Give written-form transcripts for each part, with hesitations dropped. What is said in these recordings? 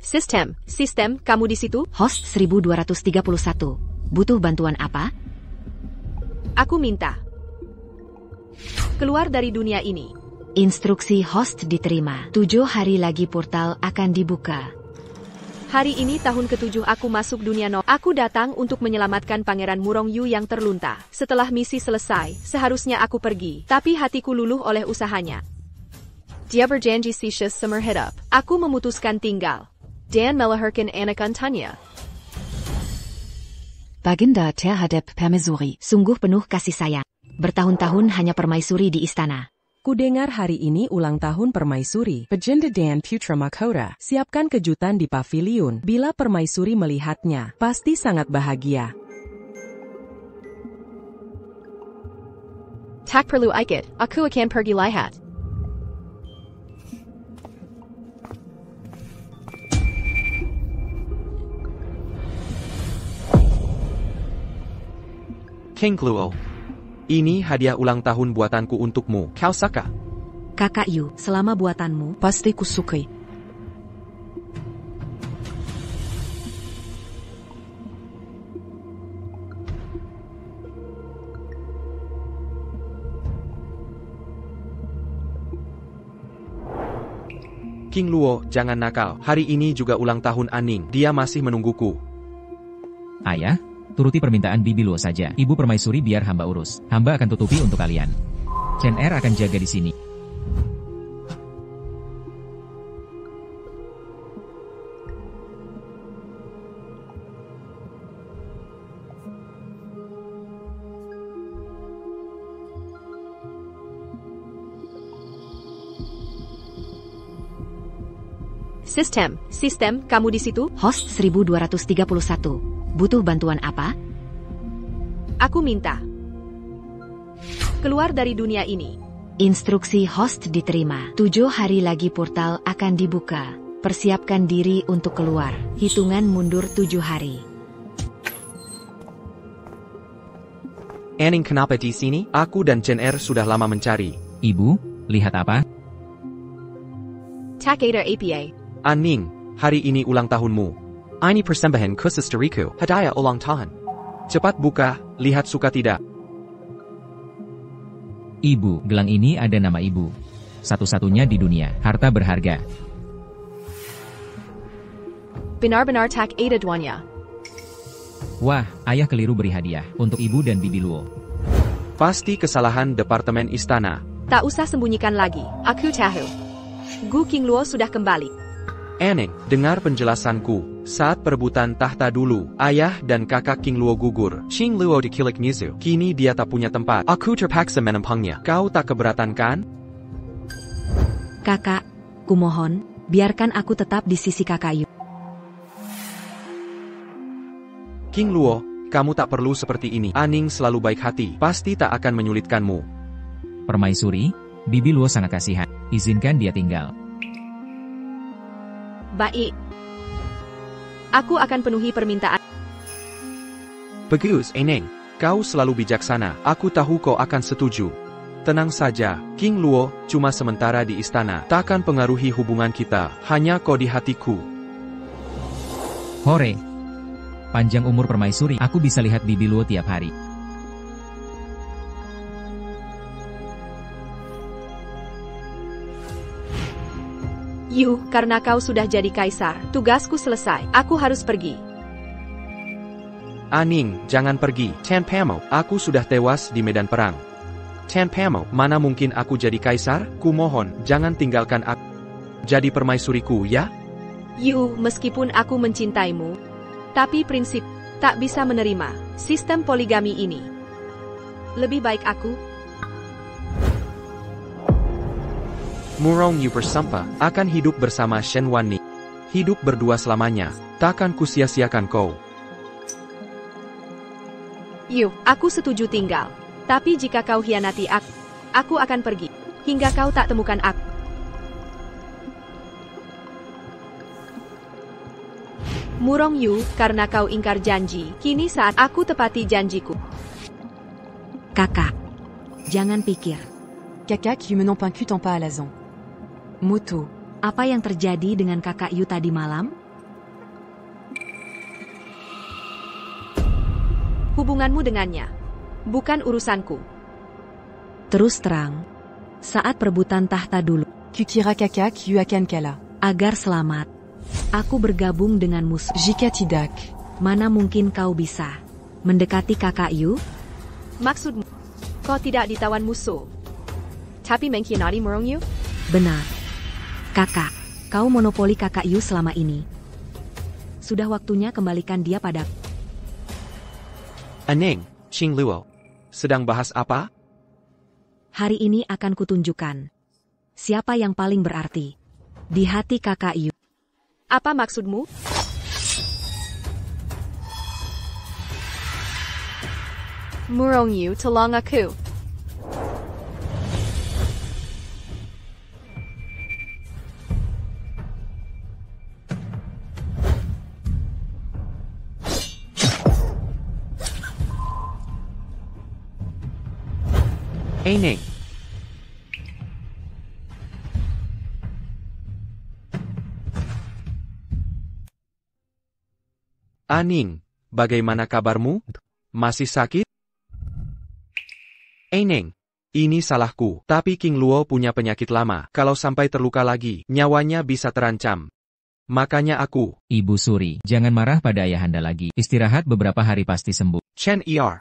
Sistem, kamu di situ? Host 1231. Butuh bantuan apa? Aku minta keluar dari dunia ini. Instruksi host diterima. 7 hari lagi portal akan dibuka. Hari ini tahun ke-7 aku masuk dunia no. Aku datang untuk menyelamatkan Pangeran Murong Yu yang terlunta. Setelah misi selesai, seharusnya aku pergi. Tapi hatiku luluh oleh usahanya. Dia berjanji Sisius Summer Hit Up. Aku memutuskan tinggal. Dan melahirkan anak Tanya. Baginda terhadap Permaisuri. Sungguh penuh kasih sayang. Bertahun-tahun hanya permaisuri di istana. Kudengar hari ini ulang tahun permaisuri. Baginda dan Putra Mahkota. Siapkan kejutan di pavilion. Bila permaisuri melihatnya, pasti sangat bahagia. Tak perlu ikut, aku akan pergi lihat. King Luo. Ini hadiah ulang tahun buatanku untukmu. Kau suka? Kakak Yu, selama buatanmu, Pasti kusukai. King Luo, jangan nakal. Hari ini juga ulang tahun Aning. Dia masih menungguku. Ayah, turuti permintaan Bibi Luo saja. Ibu permaisuri biar hamba urus. Hamba akan tutupi untuk kalian. Chen Er akan jaga di sini. Sistem, kamu di situ? host 1231. Butuh bantuan apa? Aku minta keluar dari dunia ini. Instruksi host diterima. 7 hari lagi portal akan dibuka. Persiapkan diri untuk keluar. Hitungan mundur 7 hari. Aning kenapa di sini? Aku dan Chen Er sudah lama mencari. Ibu, lihat apa? Tak ada apa. Aning, hari ini ulang tahunmu. Ini persembahan khusus dariku. Hadiah ulang tahun. Cepat buka, lihat suka tidak. Ibu, gelang ini ada nama ibu. Satu-satunya di dunia, harta berharga. Benar-benar tak ada duanya. Wah, ayah keliru beri hadiah untuk ibu dan Bibi Luo. Pasti kesalahan Departemen Istana. Tak usah sembunyikan lagi, aku tahu. Gu King Luo sudah kembali. Aning, dengar penjelasanku. Saat perebutan tahta dulu, ayah dan kakak King Luo gugur. King Luo dikilik Mizu. Kini dia tak punya tempat. Aku terpaksa menempangnya. Kau tak keberatan kan? Kakak, kumohon, biarkan aku tetap di sisi kakak Yu. King Luo, kamu tak perlu seperti ini. Aning selalu baik hati. Pasti tak akan menyulitkanmu. Permaisuri, Bibi Luo sangat kasihan. Izinkan dia tinggal. Baik. Aku akan penuhi permintaan. Bagus, Aning. Kau selalu bijaksana. Aku tahu kau akan setuju. Tenang saja, King Luo, cuma sementara di istana. Takkan pengaruhi hubungan kita. Hanya kau di hatiku. Hore. Panjang umur permaisuri, aku bisa lihat Bibi Luo tiap hari. Yu, karena kau sudah jadi kaisar, tugasku selesai. Aku harus pergi. Aning, jangan pergi. Tan Pamo, aku sudah tewas di medan perang. Tan Pamo, mana mungkin aku jadi kaisar? Kumohon, jangan tinggalkan aku. Jadi permaisuriku, ya? Yu, meskipun aku mencintaimu, tapi prinsip tak bisa menerima sistem poligami ini. Lebih baik aku Murong Yu bersumpah akan hidup bersama Shen Wanni. Hidup berdua selamanya. Takkan kusia-siakan kau. Yu, aku setuju tinggal. Tapi jika kau hianati aku akan pergi. Hingga kau tak temukan aku. Murong Yu, karena kau ingkar janji, kini saat aku tepati janjiku. Kakak, jangan pikir. Kakak qui me n'en pas à la zon. Moto. Apa yang terjadi dengan kakak Yu tadi malam? Hubunganmu dengannya bukan urusanku. Terus terang, saat perebutan tahta dulu, Kukirakakak Yuakan Kala. agar selamat, aku bergabung dengan musuh. Jikatidak. Mana mungkin kau bisa mendekati kakak Yu? Maksudmu, kau tidak ditawan musuh, tapi mengkhianati Murong Yu? Benar. Kakak, kau monopoli kakak Yu selama ini. Sudah waktunya kembalikan dia pada. Aneng, Qing Luo. Sedang bahas apa? Hari ini akan kutunjukkan siapa yang paling berarti di hati kakak Yu. Apa maksudmu? Murong Yu, tolong aku. Aneng. Aning, bagaimana kabarmu? Masih sakit? Aneng, ini salahku, tapi King Luo punya penyakit lama. Kalau sampai terluka lagi, nyawanya bisa terancam. Makanya aku, Ibu Suri, jangan marah pada ayahanda lagi. Istirahat beberapa hari pasti sembuh. Chen Er.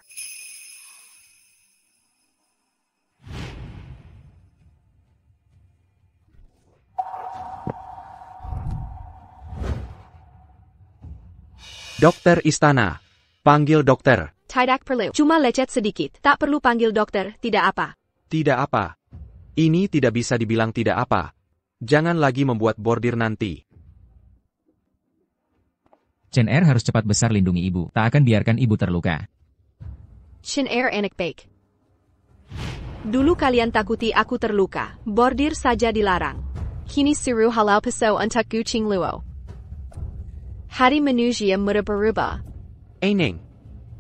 Dokter Istana. Panggil dokter. Tidak perlu. Cuma lecet sedikit. Tak perlu panggil dokter, tidak apa. Tidak apa. Ini tidak bisa dibilang tidak apa. Jangan lagi membuat bordir nanti. Chen Er harus cepat besar lindungi ibu. Tak akan biarkan ibu terluka. Shin air anak baik. Dulu kalian takuti aku terluka. Bordir saja dilarang. Kini suruh halal peso untuk Gucing Luo. Hari manusia berubah. Aneng.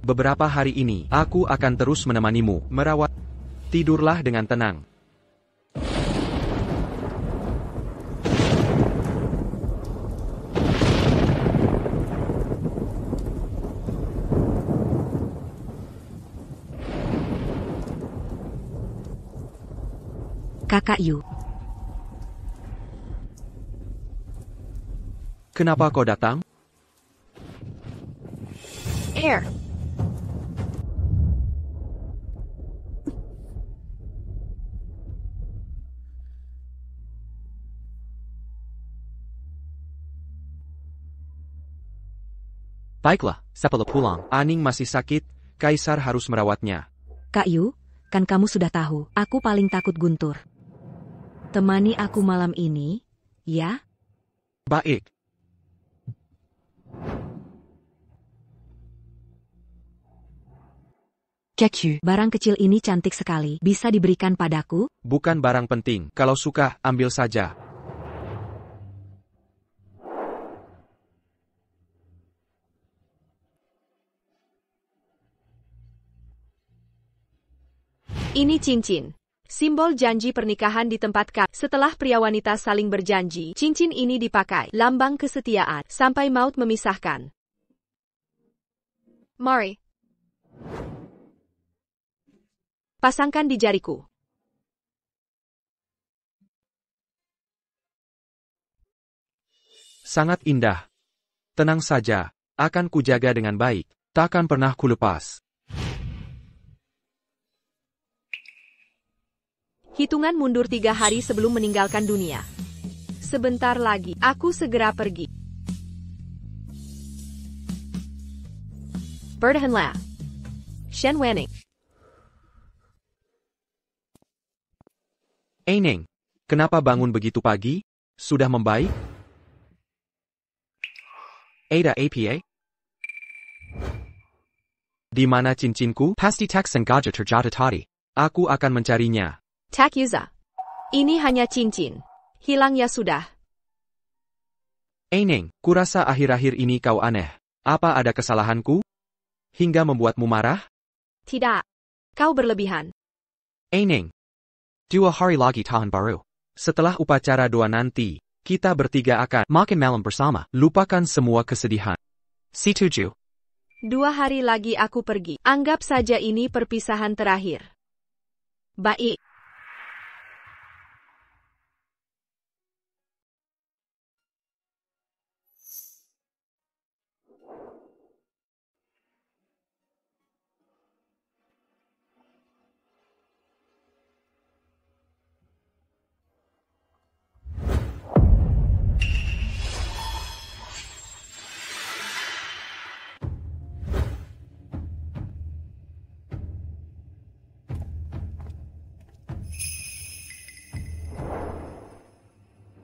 Beberapa hari ini, aku akan terus menemanimu, merawat. Tidurlah dengan tenang. Kakak Yu, Kenapa kau datang? Air. Baiklah, setelah pulang. Aning masih sakit, Kaisar harus merawatnya. Kak Yu, kan kamu sudah tahu, aku paling takut guntur. Temani aku malam ini, ya? Baik. Kaku. Barang kecil ini cantik sekali, bisa diberikan padaku? Bukan barang penting, kalau suka, ambil saja. Ini cincin. Simbol janji pernikahan di tempat kami. Setelah pria wanita saling berjanji, cincin ini dipakai. Lambang kesetiaan, sampai maut memisahkan. Mari. Pasangkan di jariku. Sangat indah. Tenang saja, akan kujaga dengan baik. Takkan pernah kulepas. Hitungan mundur 3 hari sebelum meninggalkan dunia. Sebentar lagi, aku segera pergi. Bertahanlah. Shen Wanning. Aneng, kenapa bangun begitu pagi? Sudah membaik? Ada apa? Di mana cincinku? Pasti tak sengaja terjadi tadi. Aku akan mencarinya. Tak Yuza. Ini hanya cincin. Hilang ya sudah. Aneng, kurasa akhir-akhir ini kau aneh. Apa ada kesalahanku? Hingga membuatmu marah? Tidak. Kau berlebihan. Aneng. 2 hari lagi tahun baru. Setelah upacara doa nanti, kita bertiga akan makan malam bersama. Lupakan semua kesedihan. Si 7. 2 hari lagi aku pergi. Anggap saja ini perpisahan terakhir. Baik.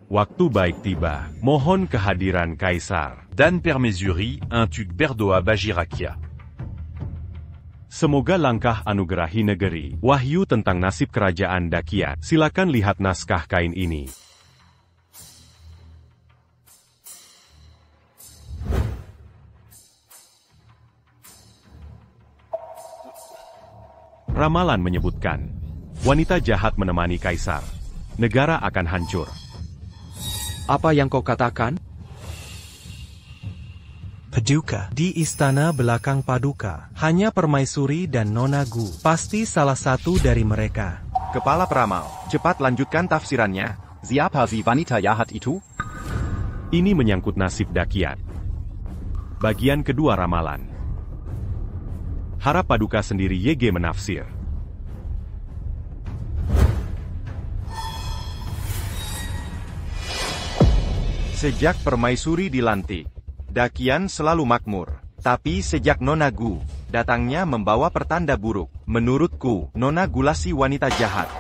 Waktu baik tiba. Mohon kehadiran Kaisar. Dan permaisuri un tu berdoa Bajirakia. Semoga langkah anugerahi negeri. Wahyu tentang nasib kerajaan Dakian. Silakan lihat naskah kain ini. Ramalan menyebutkan, wanita jahat menemani Kaisar. Negara akan hancur. Apa yang kau katakan? Paduka. Di istana belakang Paduka, hanya permaisuri dan Nona Gu. Pasti salah satu dari mereka. Kepala peramal, cepat lanjutkan tafsirannya. Siapa si wanita jahat itu? Ini menyangkut nasib Dakian. Bagian kedua ramalan. Harap Paduka sendiri YG menafsir. Sejak permaisuri dilantik, Dakian selalu makmur. Tapi sejak Nona Gu datangnya membawa pertanda buruk. Menurutku, Nona Gulasi wanita jahat.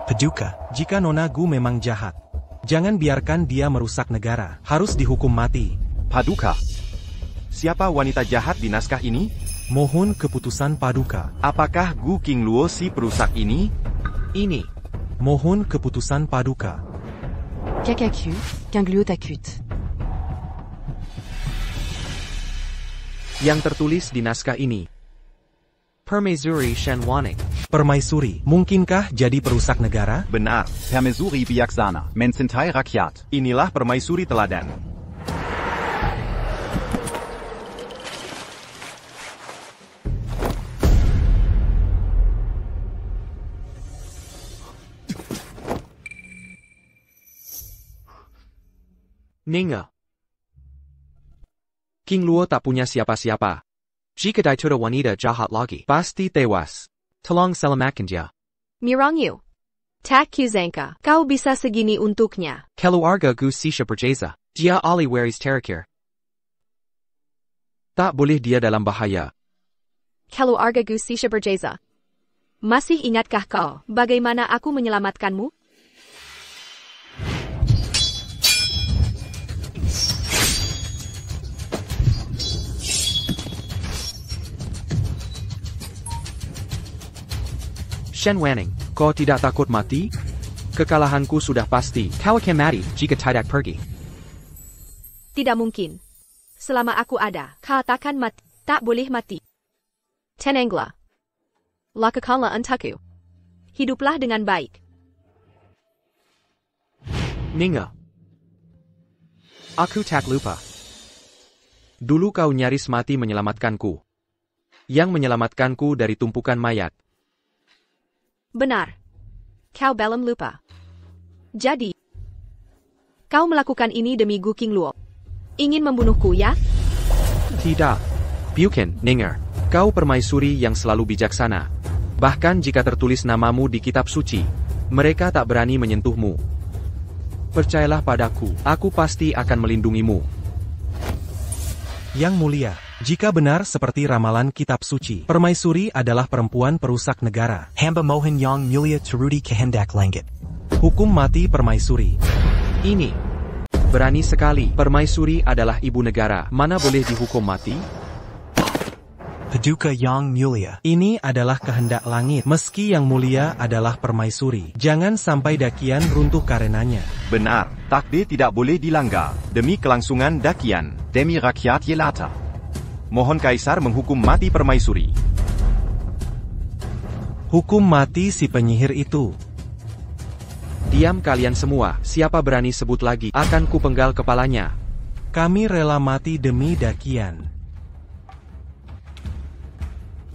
Paduka, jika Nona Gu memang jahat, jangan biarkan dia merusak negara. Harus dihukum mati. Paduka, siapa wanita jahat di naskah ini? Mohon keputusan Paduka. Apakah Gu King Luo si perusak ini? Ini. Mohon keputusan Paduka. Kakaku, Kinglio Takut. Yang tertulis di naskah ini. Permaisuri Shenwaning. Permaisuri, mungkinkah jadi perusak negara? Benar. Permaisuri bijaksana, mencintai rakyat. Inilah permaisuri teladan. Ninga. King Luo tak punya siapa-siapa. Jika dia wanita jahat lagi, pasti tewas. Tolong selamatkan dia. Mirang Yu. Tak kuzangka, kau bisa segini untuknya. Keluarga Gu Sisha berjeza. Dia ahli waris terakhir. Tak boleh dia dalam bahaya. Keluarga Gu Sisha berjeza. Masih ingatkah kau, bagaimana aku menyelamatkanmu? Shenwaning, kau tidak takut mati? Kekalahanku sudah pasti. Kau akan mati jika tidak pergi. Tidak mungkin. Selama aku ada, kau takkan mati. Tak boleh mati. Tenanglah. Lakukanlah untukku. Hiduplah dengan baik. Ninga. Aku tak lupa. Dulu kau nyaris mati menyelamatkanku. Yang menyelamatkanku dari tumpukan mayat. Benar. Kau belum lupa. Jadi, kau melakukan ini demi Gu King Luo. Ingin membunuhku, ya? Tidak. Bukan, Ninger. Kau permaisuri yang selalu bijaksana. Bahkan jika tertulis namamu di kitab suci, mereka tak berani menyentuhmu. Percayalah padaku, aku pasti akan melindungimu. Yang mulia, jika benar seperti ramalan kitab suci, permaisuri adalah perempuan perusak negara. Hamba mohon yang mulia turuti kehendak langit. Hukum mati permaisuri. Ini. Berani sekali, permaisuri adalah ibu negara. Mana boleh dihukum mati? Paduka yang mulia. Ini adalah kehendak langit. Meski yang mulia adalah permaisuri, jangan sampai Dakian runtuh karenanya. Benar, takdir tidak boleh dilanggar. Demi kelangsungan Dakian, demi rakyat jelata. Mohon Kaisar menghukum mati permaisuri. Hukum mati si penyihir itu. Diam kalian semua, siapa berani sebut lagi, akan kupenggal kepalanya. Kami rela mati demi Dakian.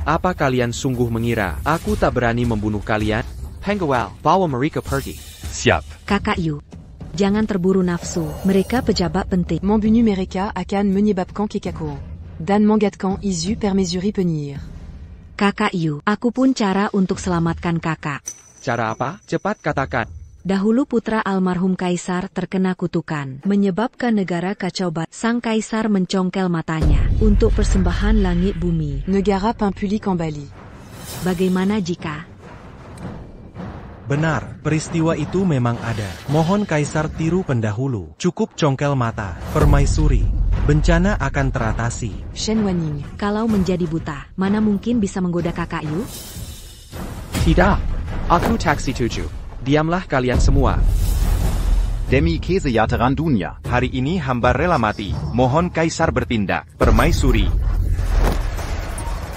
Apa kalian sungguh mengira aku tak berani membunuh kalian? Pengawal, bawa mereka pergi. Siap. Kakak Yu, jangan terburu nafsu. Mereka pejabat penting. Mambunu mereka akan menyebabkan kekacauan. Dan mengatkan isu permaisuri penir. Kakak Yu, aku pun cara untuk selamatkan kakak. Cara apa? Cepat katakan. Dahulu putra almarhum kaisar terkena kutukan, menyebabkan negara kacau balau. Sang kaisar mencongkel matanya untuk persembahan langit bumi. Negara Pimpuli kembali. Bagaimana jika? Benar, peristiwa itu memang ada. Mohon kaisar tiru pendahulu. Cukup congkel mata. Permaisuri. Bencana akan teratasi. Shen Wanning. Kalau menjadi buta, mana mungkin bisa menggoda kakak Yu? Tidak. Aku taksi 7. Diamlah kalian semua. Demi Kesejahterahan Dunia. Hari ini hamba rela mati. Mohon kaisar bertindak. Permaisuri.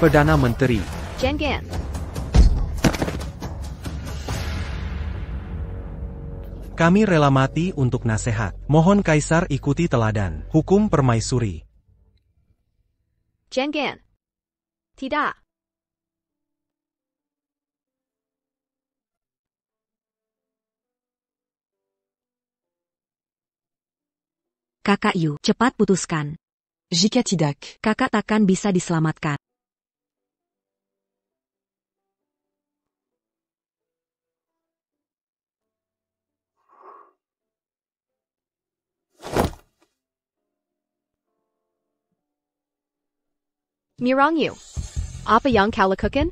Perdana Menteri. Jengen. Kami rela mati untuk nasihat. Mohon kaisar ikuti teladan. Hukum permaisuri. Jengen. Tidak. Kakak Yu, cepat putuskan. Jika tidak, kakak takkan bisa diselamatkan. Mirang Yu. Apa yang kau lakukan?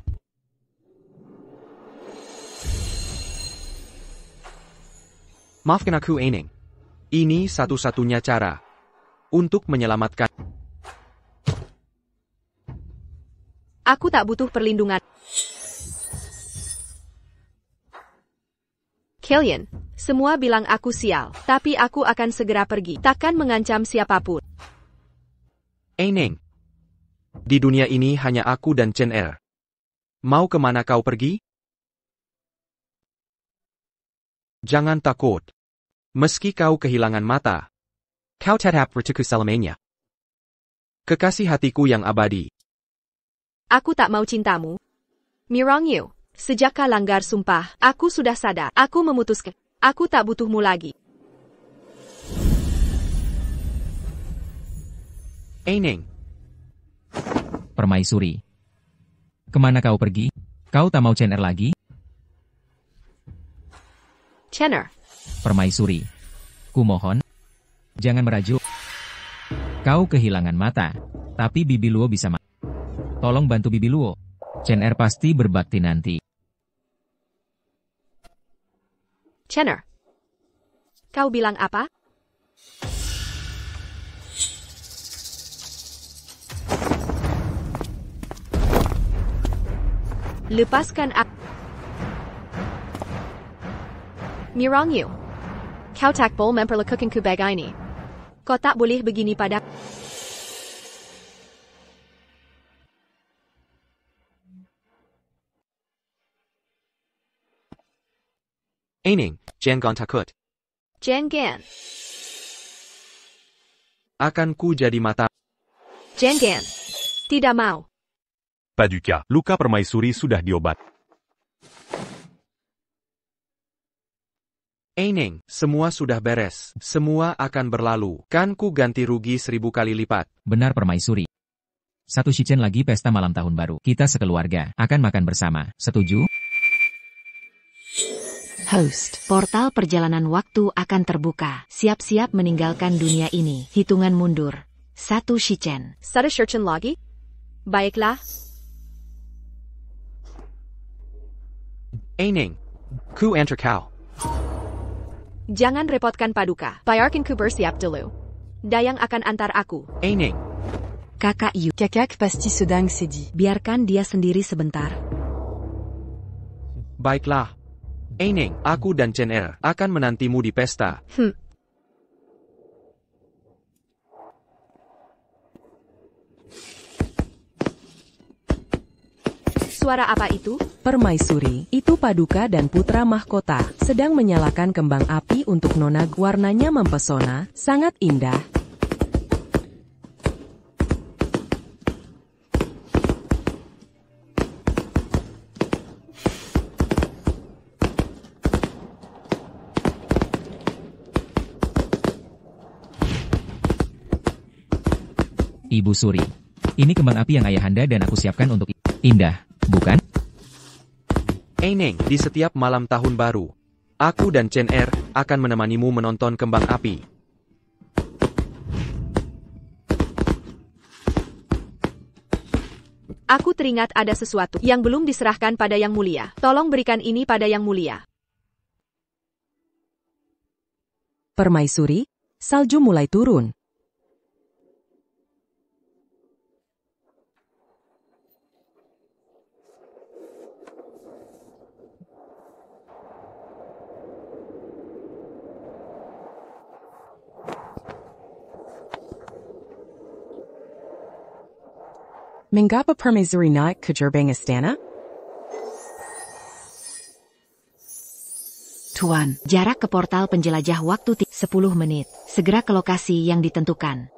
Maafkan aku, Aining. Ini satu-satunya cara untuk menyelamatkan. Aku tak butuh perlindungan. Killian, semua bilang aku sial, tapi aku akan segera pergi. Takkan mengancam siapapun. Aining. Di dunia ini hanya aku dan Chen Er. Mau kemana kau pergi? Jangan takut. Meski kau kehilangan mata, kau tetap berteku selamanya. Kekasih hatiku yang abadi. Aku tak mau cintamu. Mirang Yu, sejak kau langgar sumpah, aku sudah sadar. Aku memutuskan. Aku tak butuhmu lagi. Aining. Permaisuri. Kemana kau pergi? Kau tak mau Chen Er lagi? Chen Er. Permaisuri. Kumohon. Jangan merajuk. Kau kehilangan mata. Tapi Bibi Luo bisa Tolong bantu Bibi Luo. Chen Er pasti berbakti nanti. Chen Er. Kau bilang apa? Lepaskan aku. Mirang Yu. Kau tak boleh memperlakukanku begini. Kau tak boleh begini pada. Aining, jangan takut. Jangan. Akan ku jadi mata. Jangan. Tidak mau. Paduka, luka permaisuri sudah diobat. Aining, semua sudah beres. Semua akan berlalu. Kan ku ganti rugi 1000 kali lipat. Benar permaisuri. 1 Shichen lagi pesta malam tahun baru. Kita sekeluarga akan makan bersama. Setuju? Host. Portal perjalanan waktu akan terbuka. Siap-siap meninggalkan dunia ini. Hitungan mundur. 1 Shichen. 1 Shichen lagi? Baiklah. Aining, ku antar kau. Jangan repotkan Paduka. Biarkan ku bersiap dulu. Dayang akan antar aku. Aining. Kakak Yu. Kakak pasti sedang sedih. Biarkan dia sendiri sebentar. Baiklah. Aining, aku dan Chen Er akan menantimu di pesta. Suara apa itu? Permaisuri, itu Paduka dan putra mahkota, sedang menyalakan kembang api untuk Nona. Warnanya mempesona, sangat indah. Ibu Suri. Ini kembang api yang ayahanda dan aku siapkan untuk indah, bukan? Neng, di setiap malam tahun baru, aku dan Chen Er akan menemanimu menonton kembang api. Aku teringat ada sesuatu yang belum diserahkan pada Yang Mulia. Tolong berikan ini pada Yang Mulia. Permaisuri, salju mulai turun. Mengapa permaisuri naik ke gerbang istana? Tuan, jarak ke portal penjelajah waktu 10 menit. Segera ke lokasi yang ditentukan.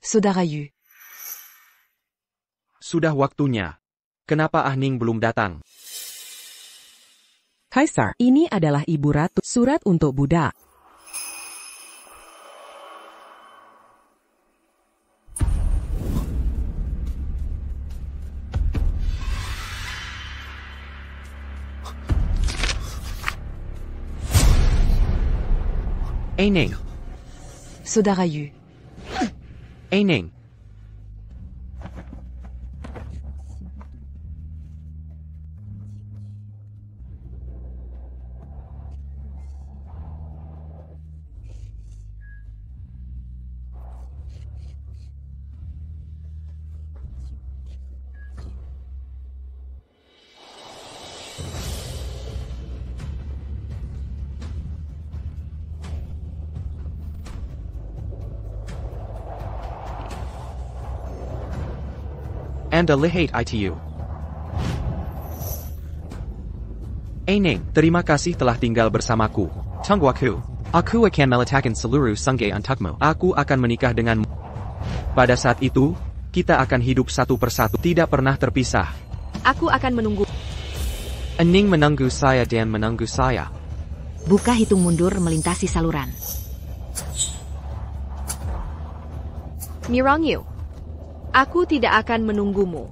Saudara Yu. Sudah waktunya. Kenapa Ning belum datang? Kaisar, ini adalah Ibu Ratu. Surat untuk budak. Neng. Saudara Yu. Neng. Anda lihat itu. Neng, terima kasih telah tinggal bersamaku. Tunggu aku akan meletakkan seluruh sungai untukmu. Aku akan menikah denganmu. Pada saat itu, kita akan hidup satu persatu, tidak pernah terpisah. Aku akan menunggu. Neng menunggu saya dan menunggu saya. Buka hitung mundur melintasi saluran. Mirong Yu. Aku tidak akan menunggumu.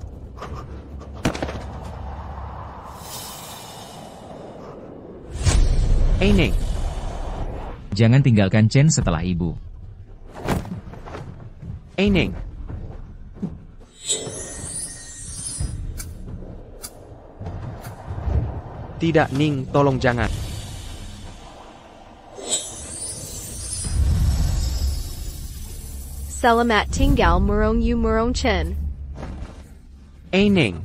Neng. Jangan tinggalkan Chen setelah ibu. Neng. Tidak, Ning, tolong jangan. Selamat tinggal Murong Yu Murong Chen. Neng.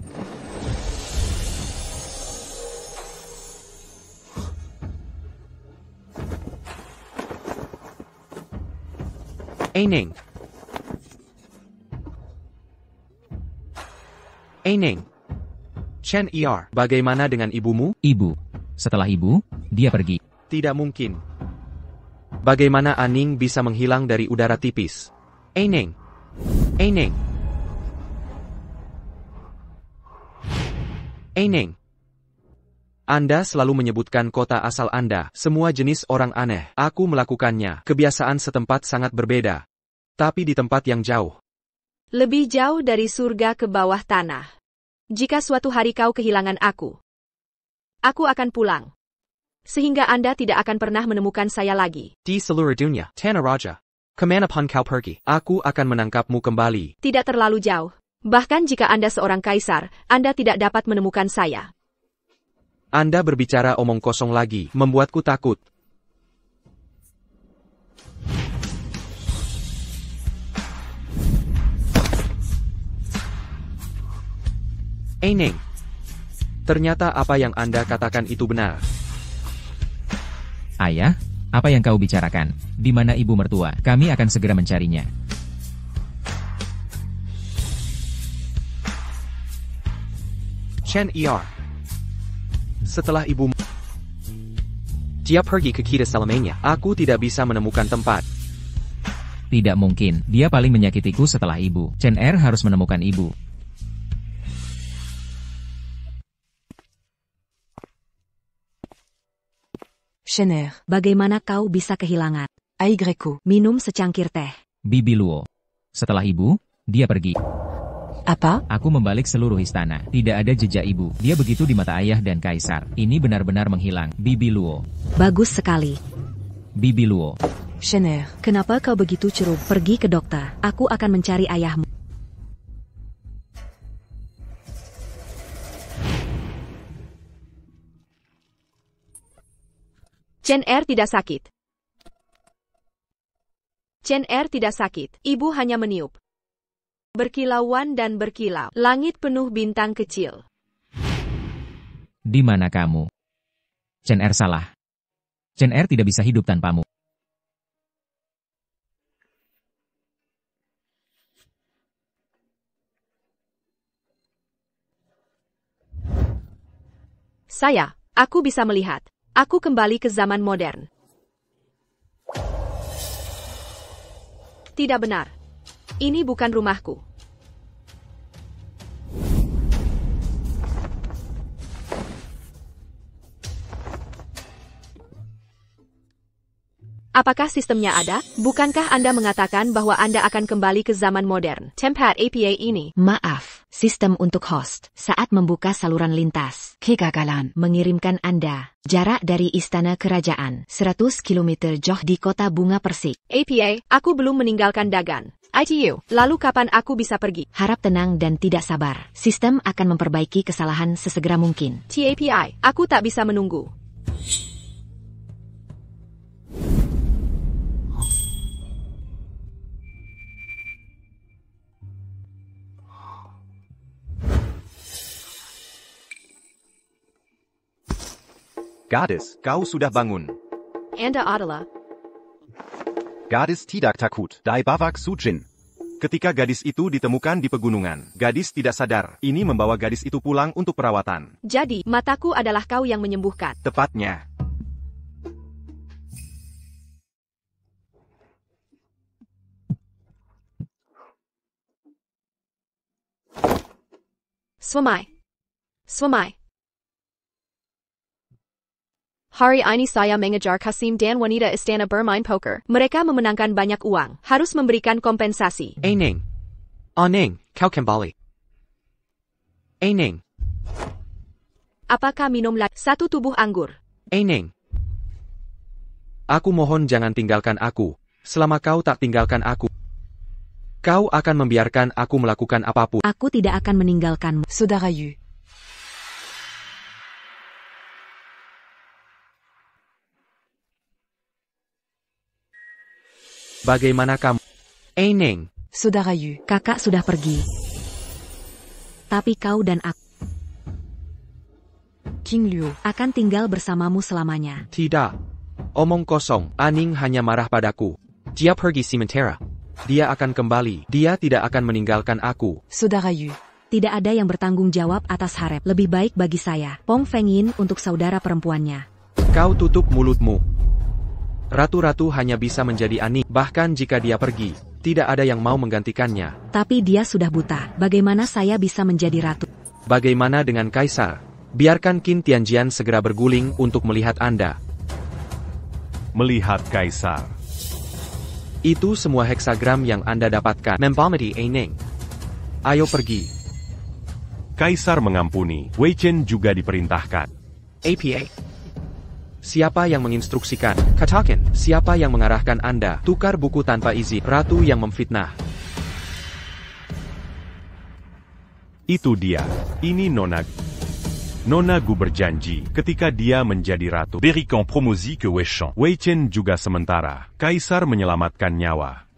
Neng. Neng. Chen Er, bagaimana dengan ibumu? Ibu. Setelah ibu, dia pergi. Tidak mungkin. Bagaimana Ning bisa menghilang dari udara tipis? Neng. Neng. Neng. Anda selalu menyebutkan kota asal Anda. Semua jenis orang aneh. Aku melakukannya. Kebiasaan setempat sangat berbeda. Tapi di tempat yang jauh. Lebih jauh dari surga ke bawah tanah. Jika suatu hari kau kehilangan aku akan pulang. Sehingga Anda tidak akan pernah menemukan saya lagi. Di seluruh dunia, Tanah Raja. Kemanapun kau pergi, aku akan menangkapmu kembali. Tidak terlalu jauh. Bahkan jika Anda seorang kaisar, Anda tidak dapat menemukan saya. Anda berbicara omong kosong lagi, membuatku takut. Neng. Ternyata apa yang Anda katakan itu benar. Ayah, apa yang kau bicarakan? Di mana ibu mertua? Kami akan segera mencarinya. Chen Er. Setelah ibu Dia pergi ke kita selamanya. Aku tidak bisa menemukan tempat. Tidak mungkin, dia paling menyakitiku setelah ibu. Chen Er harus menemukan ibu. Chen Er. Bagaimana kau bisa kehilangan? Aigreko. Minum secangkir teh. Bibi Luo. Setelah ibu, dia pergi. Apa? Aku membalik seluruh istana. Tidak ada jejak ibu. Dia begitu di mata ayah dan kaisar. Ini benar-benar menghilang. Bibi Luo. Bagus sekali. Bibi Luo. Chen Er. Kenapa kau begitu ceroboh? Pergi ke dokter. Aku akan mencari ayahmu. Chen Er tidak sakit. Chen Er tidak sakit. Ibu hanya meniup. Berkilauan dan berkilau. Langit penuh bintang kecil. Di mana kamu? Chen Er salah. Chen Er tidak bisa hidup tanpamu. Aku bisa melihat. Aku kembali ke zaman modern. Tidak benar. Ini bukan rumahku. Apakah sistemnya ada? Bukankah Anda mengatakan bahwa Anda akan kembali ke zaman modern? Tempat APA ini. Maaf, sistem untuk host. Saat membuka saluran lintas. Kegagalan. Mengirimkan Anda. Jarak dari istana kerajaan. 100 km jauh di kota bunga persik. APA, aku belum meninggalkan Dagan. ITU, lalu kapan aku bisa pergi? Harap tenang dan tidak sabar. Sistem akan memperbaiki kesalahan sesegera mungkin. TAPI, aku tak bisa menunggu. Gadis, kau sudah bangun. Anda adalah. Gadis tidak takut. Dai Bavak Sujin. Ketika gadis itu ditemukan di pegunungan, gadis tidak sadar. Ini membawa gadis itu pulang untuk perawatan. Jadi, mataku adalah kau yang menyembuhkan. Tepatnya. Swamai. Hari ini saya mengejar Kasim dan wanita istana bermain poker. Mereka memenangkan banyak uang. Harus memberikan kompensasi. Neng. Neng, kau kembali. Neng. Apakah minum lagi? 1 tubuh anggur. Neng. Aku mohon jangan tinggalkan aku. Selama kau tak tinggalkan aku, kau akan membiarkan aku melakukan apapun. Aku tidak akan meninggalkanmu. Saudara Yu. Bagaimana kamu? Neng. Saudara Yu. Kakak sudah pergi. Tapi kau dan aku, King Liu, akan tinggal bersamamu selamanya. Tidak. Omong kosong. Aning hanya marah padaku. Dia pergi sementara. Dia akan kembali. Dia tidak akan meninggalkan aku. Saudara Yu. Tidak ada yang bertanggung jawab atas harap. Lebih baik bagi saya. Pong Fengyin untuk saudara perempuannya. Kau tutup mulutmu. Ratu-ratu hanya bisa menjadi Aning. Bahkan jika dia pergi, tidak ada yang mau menggantikannya. Tapi dia sudah buta. Bagaimana saya bisa menjadi ratu? Bagaimana dengan kaisar? Biarkan Qin Tianjian segera berguling untuk melihat Anda. Melihat Kaisar. Itu semua heksagram yang Anda dapatkan. Membamati Aning. Ayo pergi. Kaisar mengampuni. Wei Chen juga diperintahkan. APA. Siapa yang menginstruksikan? Katakan. Siapa yang mengarahkan Anda? Tukar buku tanpa izin. Ratu yang memfitnah. Itu dia. Ini Nona. Nona Gu berjanji ketika dia menjadi ratu. Berikan promosi ke Wei Shan. Wei Chen juga sementara. Kaisar menyelamatkan nyawa.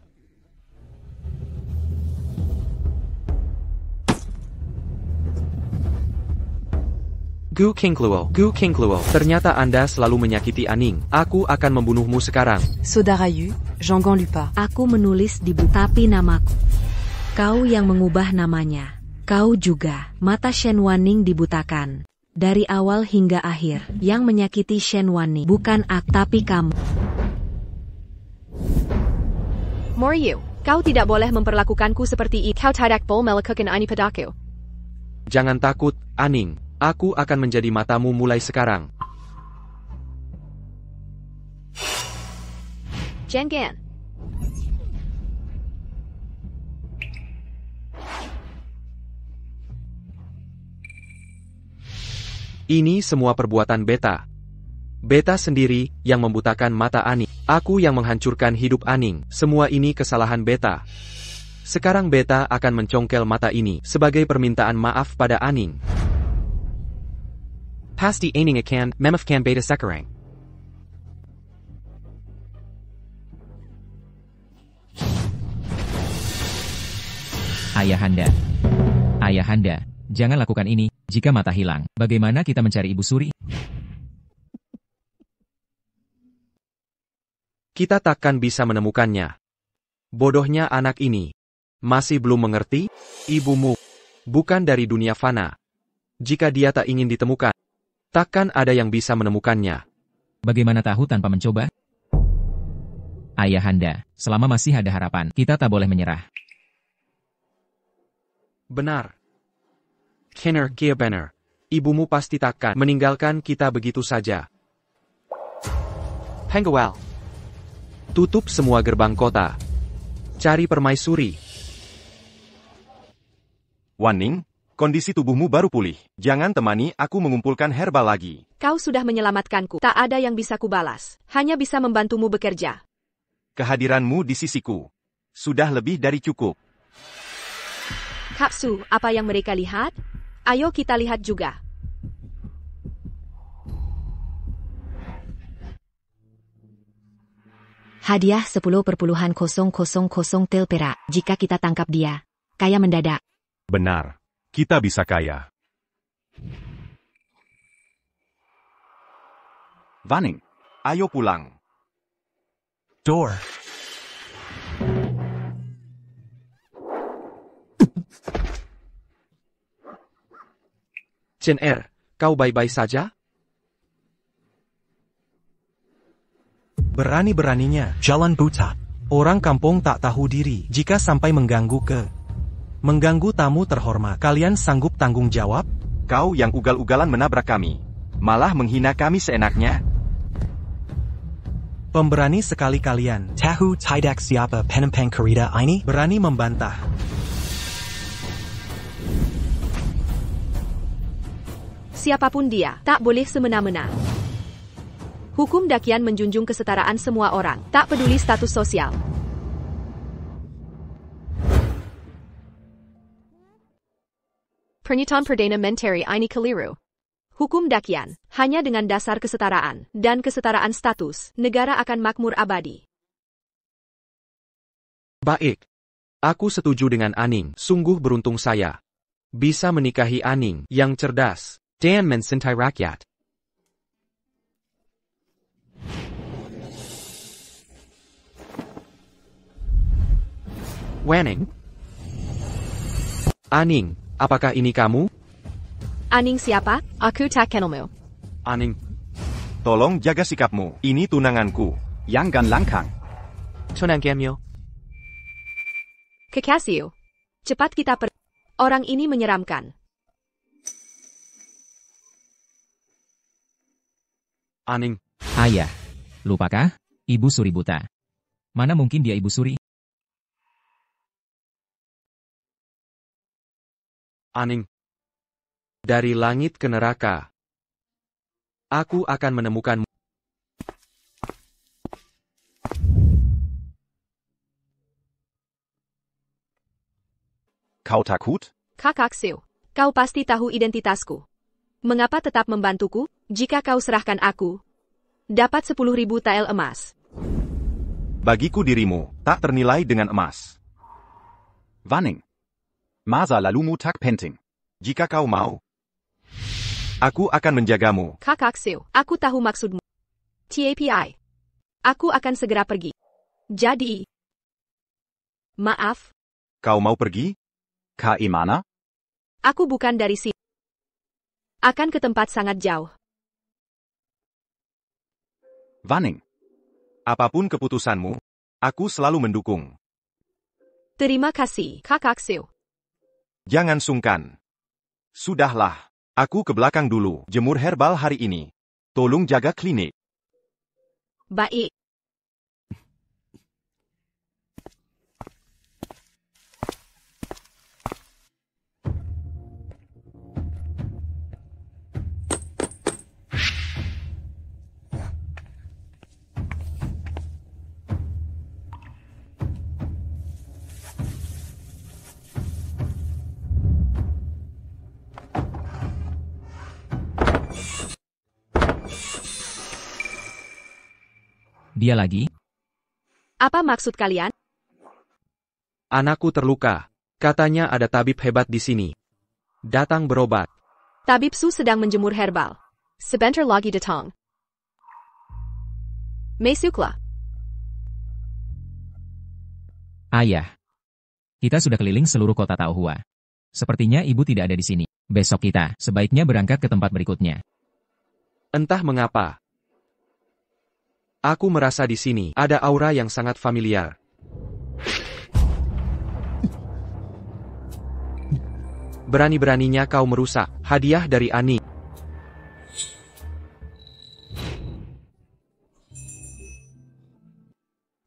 Gu Qingluo. Gu Qingluo. Ternyata Anda selalu menyakiti Aning. Aku akan membunuhmu sekarang. Saudara Yu, Jean-Gon Lupa. Aku menulis di buku, tapi namaku. Kau yang mengubah namanya. Kau juga. Mata Shen Wanning dibutakan. Dari awal hingga akhir. Yang menyakiti Shen Wanning. Bukan aku, tapi kamu. Moryu, kau tidak boleh memperlakukanku seperti itu. Kau tidak boleh melakukan ini padaku. Jangan takut, Aning. Aku akan menjadi matamu mulai sekarang. Jangan. Ini semua perbuatan Beta. Beta sendiri yang membutakan mata Aning. Aku yang menghancurkan hidup Aning. Semua ini kesalahan Beta. Sekarang Beta akan mencongkel mata ini sebagai permintaan maaf pada Aning. Pasti Aning akan memaafkan Beta sekarang. Ayahanda. Ayahanda, jangan lakukan ini. Jika mata hilang, bagaimana kita mencari Ibu Suri? Kita takkan bisa menemukannya. Bodohnya anak ini. Masih belum mengerti? Ibumu bukan dari dunia fana. Jika dia tak ingin ditemukan, takkan ada yang bisa menemukannya. Bagaimana tahu tanpa mencoba? Ayahanda, selama masih ada harapan, kita tak boleh menyerah. Benar. Kenner Geobener, ibumu pasti takkan meninggalkan kita begitu saja. Penguel. Tutup semua gerbang kota. Cari permaisuri. Wanning, kondisi tubuhmu baru pulih. Jangan temani aku mengumpulkan herbal lagi. Kau sudah menyelamatkanku. Tak ada yang bisa kubalas. Hanya bisa membantumu bekerja. Kehadiranmu di sisiku sudah lebih dari cukup. Kapsu, apa yang mereka lihat? Ayo kita lihat juga. Hadiah 10,000 tel perak jika kita tangkap dia. Kaya mendadak. Benar. Kita bisa kaya. Wanning, ayo pulang. Door. Chen Er, kau baik-baik saja? Berani-beraninya. Jalan buta. Orang kampung tak tahu diri jika sampai mengganggu tamu terhormat. Kalian sanggup tanggung jawab? Kau yang ugal-ugalan menabrak kami. Malah menghina kami seenaknya. Pemberani sekali kalian. Tahu tidak siapa penempang kereta ini? Berani membantah. Siapapun dia, tak boleh semena-mena. Hukum Dakian menjunjung kesetaraan semua orang, tak peduli status sosial. Pernyataan Perdana Menteri ini keliru. Hukum Dakian, hanya dengan dasar kesetaraan dan kesetaraan status, negara akan makmur abadi. Baik. Aku setuju dengan Aning. Sungguh beruntung saya. Bisa menikahi Aning yang cerdas. Dan mencintai rakyat. Wanning. Aning, apakah ini kamu? Aning siapa? Aku tak kenalmu. Aning, tolong jaga sikapmu. Ini tunanganku. Yang langkang. Tunanganmu. Kekasih. Cepat kita pergi. Orang ini menyeramkan. Aning. Ayah. Lupakah? Ibu Suri buta. Mana mungkin dia Ibu Suri? Aning. Dari langit ke neraka. Aku akan menemukanmu. Kau takut? Kakak Seo, kau pasti tahu identitasku. Mengapa tetap membantuku? Jika kau serahkan aku, dapat 10.000 tael emas. Bagiku dirimu tak ternilai dengan emas. Wanning. Masa lalumu tak penting. Jika kau mau, aku akan menjagamu. Kakak Seo, aku tahu maksudmu. TAPI. Aku akan segera pergi. Jadi, maaf, Kau mau pergi? Ka imana? aku bukan dari sini. Akan ke tempat sangat jauh. Wanning. Apapun keputusanmu, aku selalu mendukung. Terima kasih, Kakak Seo. Jangan sungkan. Sudahlah, aku ke belakang dulu. Jemur herbal hari ini. Tolong jaga klinik. Baik. Dia lagi? Apa maksud kalian? Anakku terluka. Katanya ada tabib hebat di sini. Datang berobat. Tabib Su sedang menjemur herbal. Sebentar lagi datang. Masuklah. Ayah. Kita sudah keliling seluruh kota Taohua. Sepertinya ibu tidak ada di sini. Besok kita sebaiknya berangkat ke tempat berikutnya. Entah mengapa. Aku merasa di sini ada aura yang sangat familiar. Berani-beraninya kau merusak hadiah dari Ani.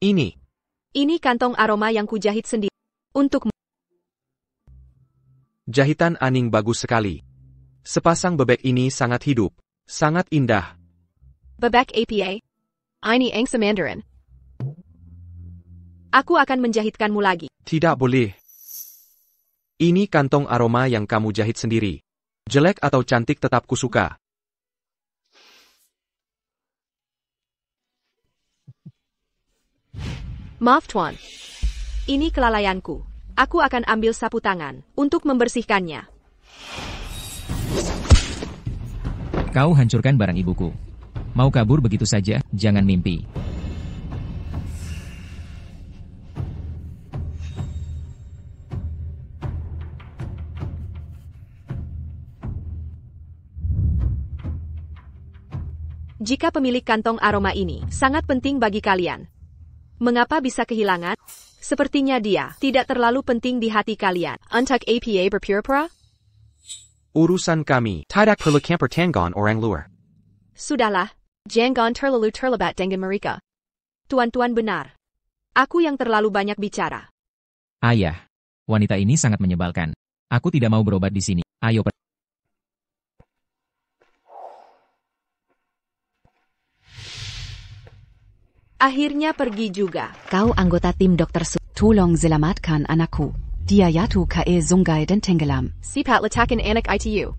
Ini kantong aroma yang kujahit sendiri. Untukmu. Jahitan Aning bagus sekali. Sepasang bebek ini sangat hidup, sangat indah. Bebek APA. Ini angsa Mandarin. Aku akan menjahitkanmu lagi. Tidak boleh. Ini kantong aroma yang kamu jahit sendiri. Jelek atau cantik tetap kusuka. Maaf Tuan. Ini kelalaianku. Aku akan ambil sapu tangan untuk membersihkannya. Kau hancurkan barang ibuku. Mau kabur begitu saja, jangan mimpi. Jika pemilik kantong aroma ini sangat penting bagi kalian, mengapa bisa kehilangan? Sepertinya dia tidak terlalu penting di hati kalian. Untuk APA berpura-pura? Urusan kami. Tidak perlu camper tanggon orang luar. Sudahlah. Jangan terlalu terlibat dengan mereka. Tuan-tuan benar. Aku yang terlalu banyak bicara. Ayah. Wanita ini sangat menyebalkan. Aku tidak mau berobat di sini. Ayo pergi. Akhirnya pergi juga. Kau anggota tim Dr. Su. Tolong selamatkan anakku. Dia jatuh ke sungai dan tenggelam. Cepat letakkan anak ITU.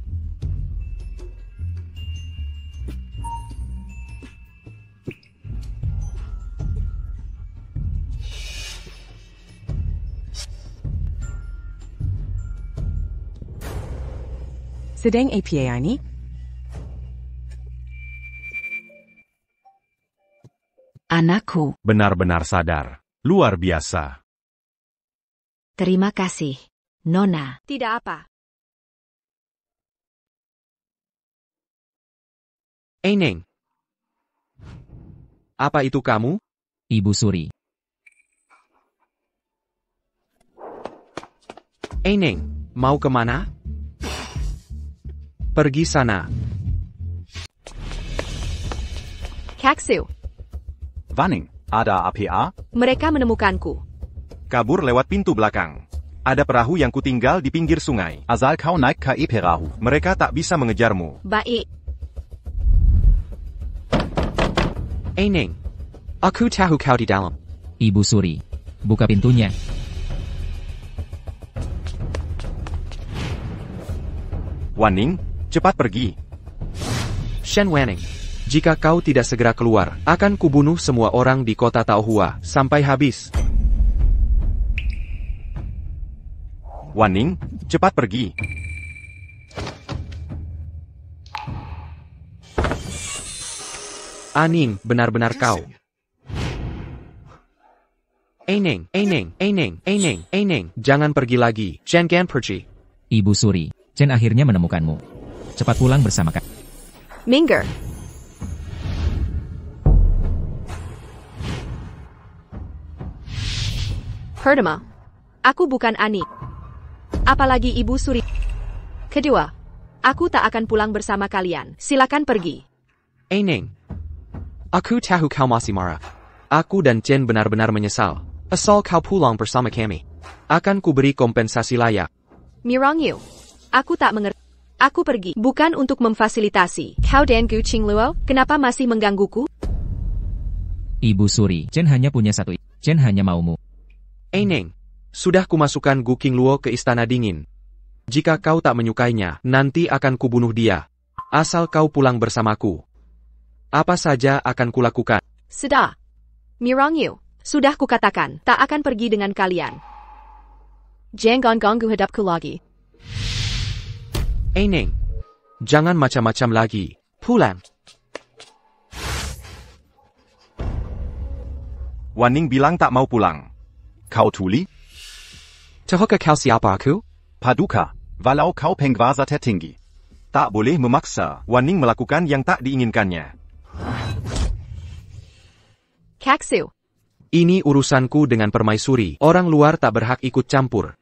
Sedang APA ini? Anakku. Benar-benar sadar. Luar biasa. Terima kasih, Nona. Tidak apa. Eneng. Apa itu kamu? Ibu Suri. Eneng, mau kemana? Pergi sana. Kaksu. Wanning, ada APA? Mereka menemukanku. Kabur lewat pintu belakang. Ada perahu yang kutinggal di pinggir sungai. Asal kau naik ke perahu. Mereka tak bisa mengejarmu. Baik. Neng. Aku tahu kau di dalam. Ibu Suri. Buka pintunya. Wanning, cepat pergi. Shen Wanning. Jika kau tidak segera keluar, akan kubunuh semua orang di kota Taohua sampai habis. Wanning, cepat pergi. Aning, benar-benar kau. Neng. Jangan pergi lagi. Jangan pergi. Ibu Suri. Chen akhirnya menemukanmu. Cepat pulang bersama kak. Minggir. Pertama, aku bukan Ani. Apalagi Ibu Suri. Kedua, aku tak akan pulang bersama kalian. Silakan pergi. Neng. Aku tahu kau masih marah. Aku dan Chen benar-benar menyesal. Asal kau pulang bersama kami. Akan kuberi kompensasi layak. Mirong Yu. Aku tak mengerti. Aku pergi. Bukan untuk memfasilitasi. Kau dan Gu Qingluo, kenapa masih menggangguku? Ibu Suri. Chen hanya punya satu. Chen hanya maumu. Neng. Sudah kumasukkan Gu Qingluo ke istana dingin. Jika kau tak menyukainya, nanti akan kubunuh dia. Asal kau pulang bersamaku. Apa saja akan kulakukan. Sudah. Mirong Yu. Sudah kukatakan, tak akan pergi dengan kalian. Jangan ganggu hidupku lagi. Neng. Jangan macam-macam lagi. Pulang. Wanning bilang tak mau pulang. Kau tuli? Tahukah kau siapa aku? Paduka, walau kau penguasa tertinggi. Tak boleh memaksa Wanning melakukan yang tak diinginkannya. Kaksu. Ini urusanku dengan permaisuri. Orang luar tak berhak ikut campur.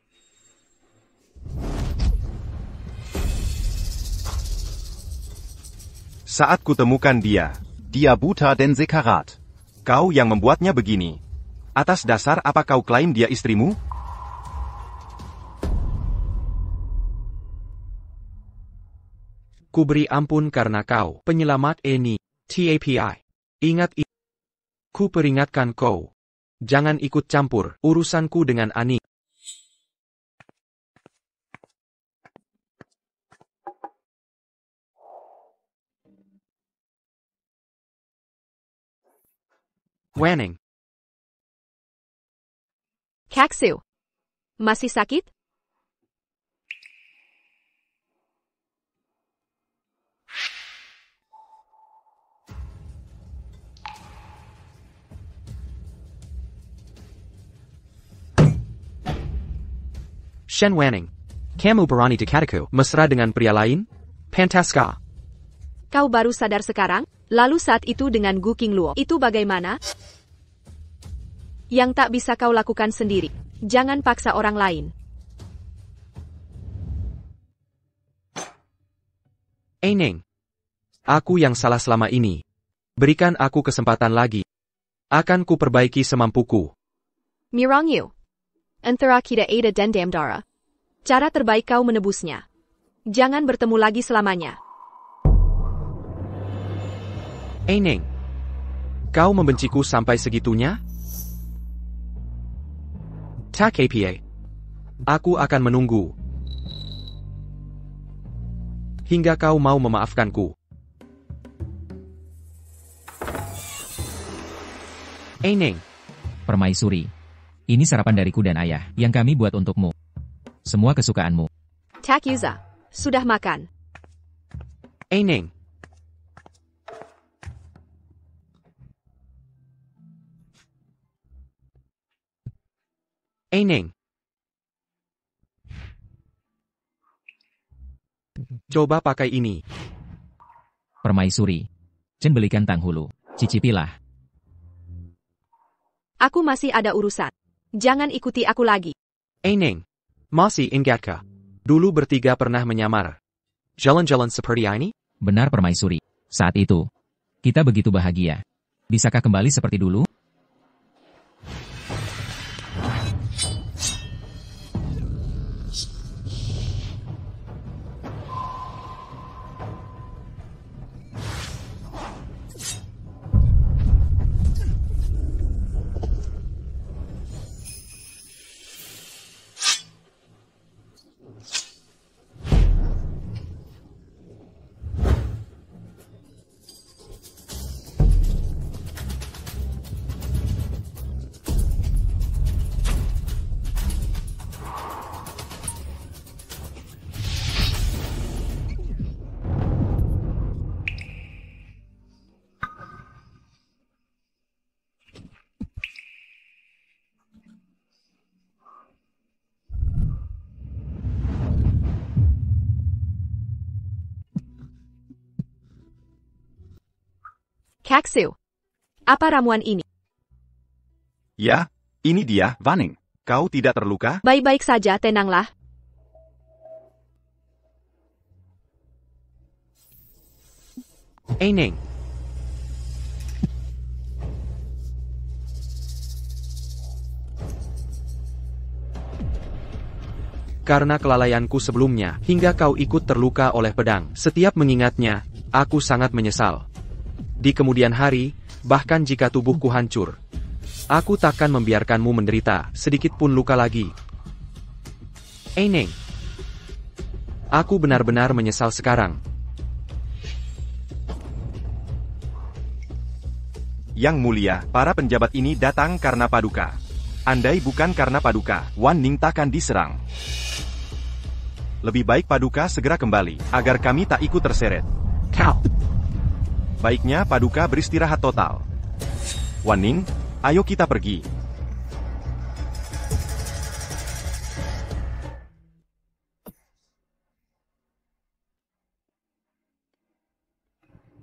Saat kutemukan dia. Dia buta dan sekarat. Kau yang membuatnya begini. Atas dasar apa kau klaim dia istrimu? Kuberi ampun karena kau, penyelamat Eni, TAPI. Ingat itu. Ku peringatkan kau. Jangan ikut campur urusanku dengan Ani. Wanning. Kaksu. Masih sakit? Shen Wanning. Kamu berani dekatiku. Mesra dengan pria lain? Pantaskah? Kau baru sadar sekarang? Lalu saat itu dengan Gu Qingluo, itu bagaimana? Yang tak bisa kau lakukan sendiri. Jangan paksa orang lain. Neng. Aku yang salah selama ini. Berikan aku kesempatan lagi. Akan ku perbaiki semampuku. Mirong Yu. Antara kita ada dendam darah. Cara terbaik kau menebusnya. Jangan bertemu lagi selamanya. Neng. Kau membenciku sampai segitunya? Tak apa. Aku akan menunggu. Hingga kau mau memaafkanku. Neng. Permaisuri. Ini sarapan dariku dan ayah, yang kami buat untukmu. Semua kesukaanmu. Tak Yuza. Sudah makan. Neng. Neng. Coba pakai ini. Permaisuri. Chen belikan tanghulu. Cicipilah. Aku masih ada urusan. Jangan ikuti aku lagi. Neng. Masih ingatkah? Dulu bertiga pernah menyamar. Jalan-jalan seperti ini? Benar permaisuri. Saat itu, kita begitu bahagia. Bisakah kembali seperti dulu? Kaksu. Apa ramuan ini? Ya, ini dia, Wanning. Kau tidak terluka? Baik-baik saja, tenanglah. Neng. Karena kelalaianku sebelumnya, hingga kau ikut terluka oleh pedang. Setiap mengingatnya, aku sangat menyesal. Di kemudian hari, bahkan jika tubuhku hancur, aku takkan membiarkanmu menderita sedikit pun luka lagi. Neng. Aku benar-benar menyesal sekarang. Yang mulia, para penjabat ini datang karena Paduka. Andai bukan karena Paduka, Wanning takkan diserang. Lebih baik Paduka segera kembali, agar kami tak ikut terseret. Kau. Baiknya Paduka beristirahat total. Wanning, ayo kita pergi.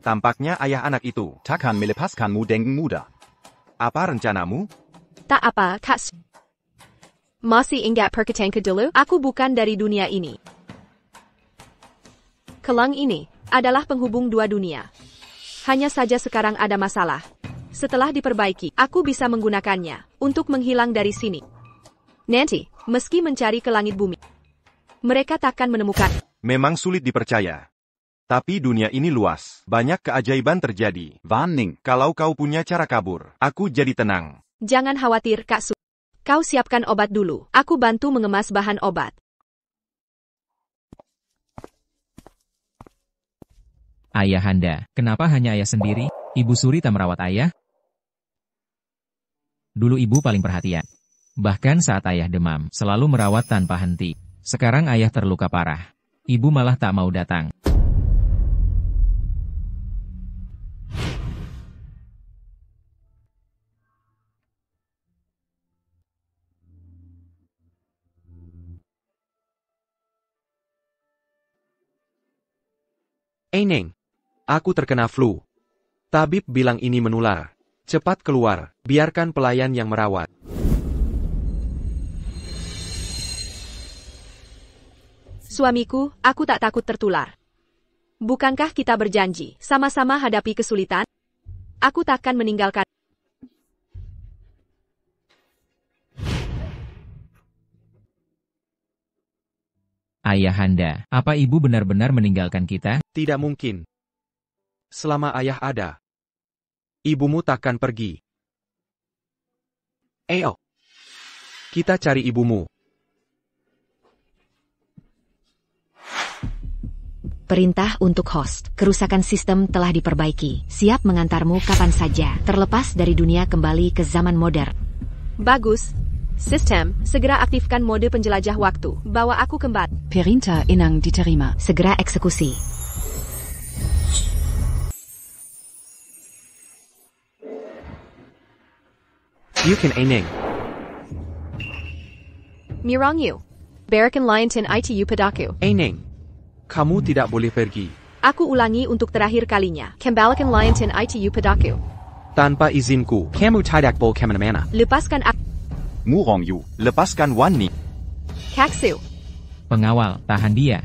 Tampaknya ayah anak itu. Takkan melepaskanmu dengan mudah. Apa rencanamu? Tak apa, Kaksu. Masih ingat perkataanku dulu? Aku bukan dari dunia ini. Kelang ini adalah penghubung dua dunia. Hanya saja sekarang ada masalah. Setelah diperbaiki, aku bisa menggunakannya untuk menghilang dari sini. Nanti, meski mencari ke langit bumi, mereka takkan menemukan. Memang sulit dipercaya. Tapi dunia ini luas. Banyak keajaiban terjadi. Wanning, kalau kau punya cara kabur, aku jadi tenang. Jangan khawatir, Kaksu. Kau siapkan obat dulu. Aku bantu mengemas bahan obat. Ayahanda, kenapa hanya ayah sendiri? Ibu Suri tak merawat ayah? Dulu ibu paling perhatian. Bahkan saat ayah demam, selalu merawat tanpa henti. Sekarang ayah terluka parah. Ibu malah tak mau datang. Neng. Aku terkena flu. Tabib bilang ini menular. Cepat keluar, biarkan pelayan yang merawat. Suamiku, aku tak takut tertular. Bukankah kita berjanji, sama-sama hadapi kesulitan? Aku takkan meninggalkan. Ayahanda, apa ibu benar-benar meninggalkan kita? Tidak mungkin. Selama ayah ada, ibumu takkan pergi. Ayo, kita cari ibumu. Perintah untuk host. Kerusakan sistem telah diperbaiki. Siap mengantarmu kapan saja. Terlepas dari dunia kembali ke zaman modern. Bagus. Sistem, segera aktifkan mode penjelajah waktu. Bawa aku kembali. Perintah inang diterima. Segera eksekusi. You can Neng. Mirang Yu. Barakan Liontin ITU Padaku. Neng. Kamu tidak boleh pergi. Aku ulangi untuk terakhir kalinya. Kembalikan Liontin ITU Padaku. Tanpa izinku. Kamu tidak boleh kemana-mana. Lepaskan aku. Murong Yu, lepaskan Wanning. Kaksu. Pengawal, tahan dia.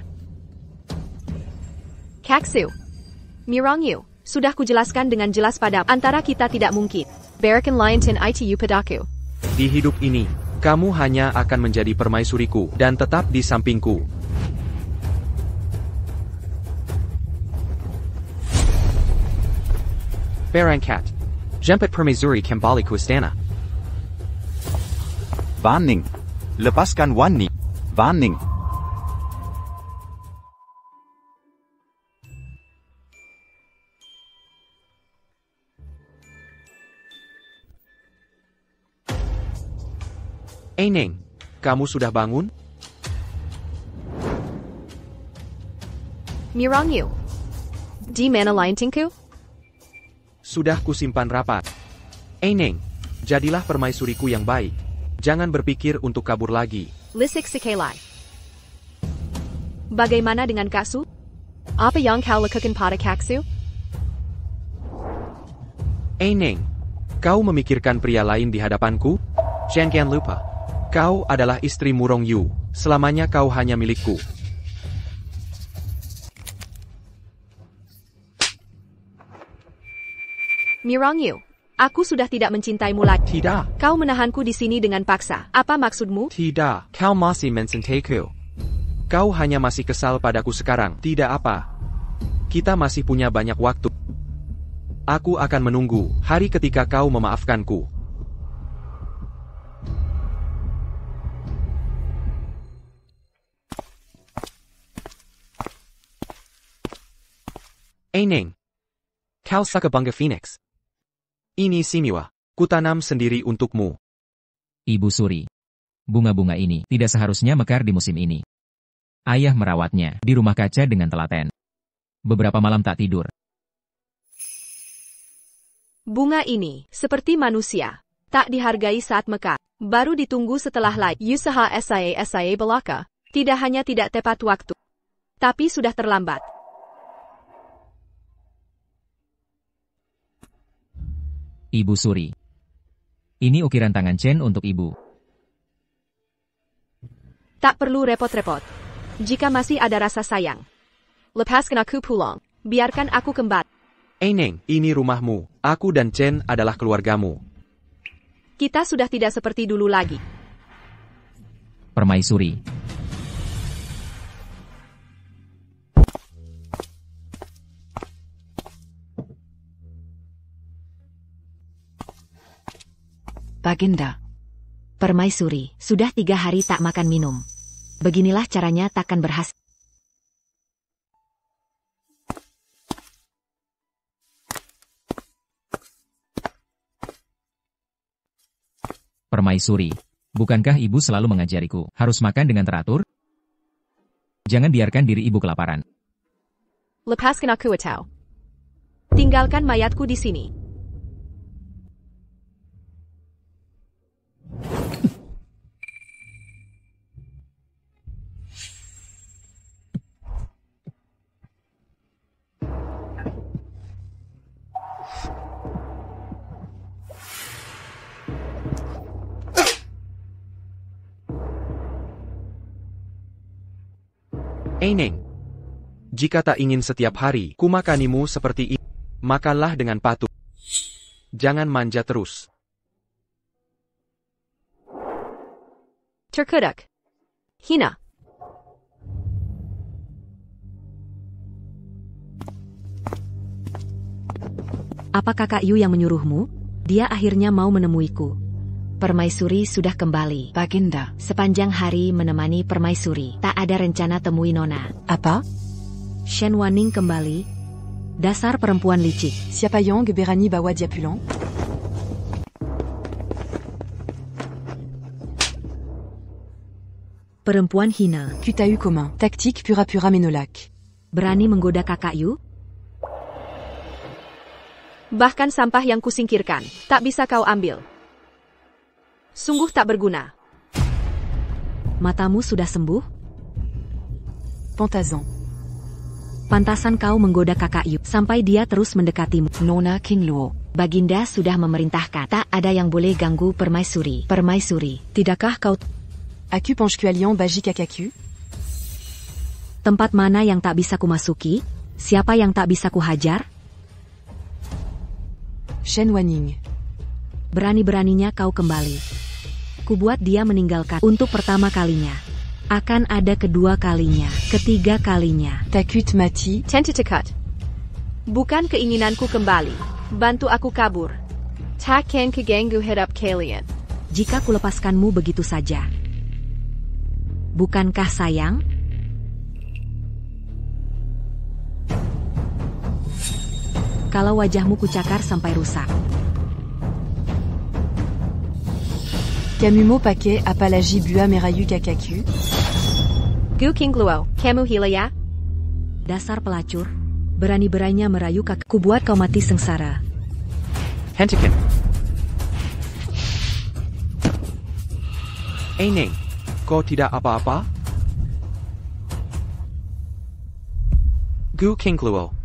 Kaksu. Mirang Yu, Sudah kujelaskan dengan jelas pada antara kita tidak mungkin. Barakan Liontin itu padaku. Di hidup ini, kamu hanya akan menjadi permaisuriku dan tetap di sampingku. Berangkat. Jemput permaisuri kembali ke istana. Warning. Lepaskan Wan Ning. Warning. Neng, kamu sudah bangun? Mirang Yu. Di mana Lion-tinku? Sudah kusimpan rapat. Neng, jadilah permaisuriku yang baik. Jangan berpikir untuk kabur lagi. Lisik Sekelai. Bagaimana dengan Kaksu? Apa yang kau lakukan pada Kaksu? Neng, kau memikirkan pria lain di hadapanku? Jangan lupa. Kau adalah istri Murong Yu. Selamanya kau hanya milikku. Mirang Yu. Aku sudah tidak mencintaimu lagi. Tidak. Kau menahanku di sini dengan paksa. Apa maksudmu? Tidak. Kau masih mencintai-ku. Kau hanya masih kesal padaku sekarang. Tidak apa. Kita masih punya banyak waktu. Aku akan menunggu hari ketika kau memaafkanku. Neng, Kau suka bunga Phoenix. ini Simiwa. Kutanam sendiri untukmu. Ibu Suri. Bunga-bunga ini tidak seharusnya mekar di musim ini. Ayah merawatnya di rumah kaca dengan telaten. Beberapa malam tak tidur. Bunga ini, seperti manusia, tak dihargai saat mekar. Baru ditunggu setelah lain. Usaha SIA belaka. Tidak hanya tidak tepat waktu, tapi sudah terlambat. Ibu Suri. Ini ukiran tangan Chen untuk ibu. Tak perlu repot-repot. Jika masih ada rasa sayang, lepaskan aku pulang. Biarkan aku kembali. Neng, ini rumahmu. Aku dan Chen adalah keluargamu. Kita sudah tidak seperti dulu lagi. Permaisuri. Baginda. Permaisuri, sudah 3 hari tak makan minum. Beginilah caranya takkan berhasil. Permaisuri. Bukankah ibu selalu mengajariku harus makan dengan teratur? Jangan biarkan diri ibu kelaparan. Lepaskan aku atau tinggalkan mayatku di sini. Neng, jika tak ingin setiap hari kumakanimu seperti ini, makanlah dengan patuh. Jangan manja terus. Terkutuk. Hina. Apa kakak Yu yang menyuruhmu? Dia akhirnya mau menemuiku. Permaisuri sudah kembali. Baginda. Sepanjang hari menemani permaisuri. Tak ada rencana temui Nona. Apa? Shen Wanning kembali. Dasar perempuan licik. Siapa yang berani bawa dia pulang? Perempuan hina. QTU commun. Tactique pura-pura menolak. Berani menggoda kakak Yu? Bahkan sampah yang kusingkirkan, tak bisa kau ambil. Sungguh tak berguna. Matamu sudah sembuh? Pantazon. Pantasan kau menggoda kakak Yu sampai dia terus mendekatimu. Nona Qingluo. Baginda sudah memerintahkan. Tak ada yang boleh ganggu permaisuri. Permaisuri, tidakkah kau... Aku penche alliant bagi kakaku? Tempat mana yang tak bisa kumasuki? Siapa yang tak bisa kuhajar? Shen Wanning. Berani-beraninya kau kembali. Kubuat dia meninggalkan untuk pertama kalinya. Akan ada kedua kalinya, ketiga kalinya. Takut mati. Tentatekat. Bukan keinginanku kembali. Bantu aku kabur. Takkan keganggu hidup kalian. Jika kulepaskanmu begitu saja. Bukankah sayang? Kalau wajahmu kucakar sampai rusak. Camumo paquet apalagi bua merayu kakaku. Gu King Luo, kamu hila ya? Dasar pelacur. Berani-beraninya merayu kakakku buat kau mati sengsara. Hentikan. Neng, kau tidak apa-apa? Gu King Luo.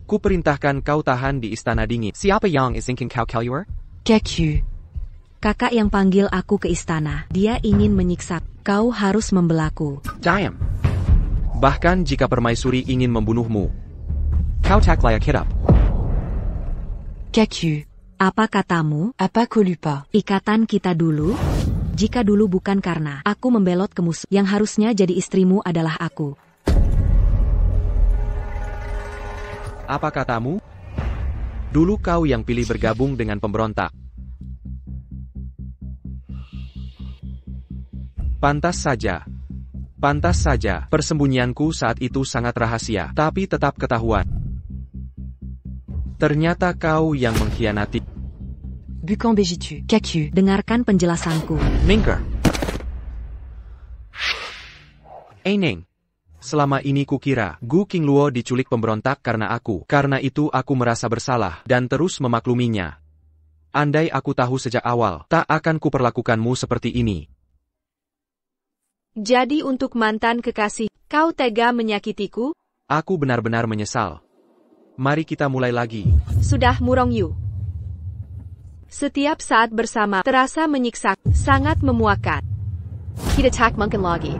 Ku perintahkan kau tahan di istana dingin. Siapa yang izinkan kau keluar? Kaku. Kakak yang panggil aku ke istana. Dia ingin menyiksa. Kau harus membelaku. Diam. Bahkan jika permaisuri ingin membunuhmu, Kau tak layak hidup. Kaku. Apa katamu? Apa ku lupa? Ikatan kita dulu? Jika dulu bukan karena aku membelot ke musuh, yang harusnya jadi istrimu adalah aku. apa katamu? Dulu kau yang pilih bergabung dengan pemberontak. Pantas saja, persembunyianku saat itu sangat rahasia, tapi tetap ketahuan. Ternyata kau yang mengkhianati. Bukan begitu, Kaku. Dengarkan penjelasanku. Minker. Neng. Selama ini kukira, Gu Qingluo diculik pemberontak karena aku. Karena itu aku merasa bersalah, dan terus memakluminya. Andai aku tahu sejak awal, tak akan kuperlakukanmu seperti ini. Jadi untuk mantan kekasih, kau tega menyakitiku? Aku benar-benar menyesal. Mari kita mulai lagi. Sudah Murong Yu. Setiap saat bersama, terasa menyiksa, sangat memuakan. Kita tak mungkin lagi.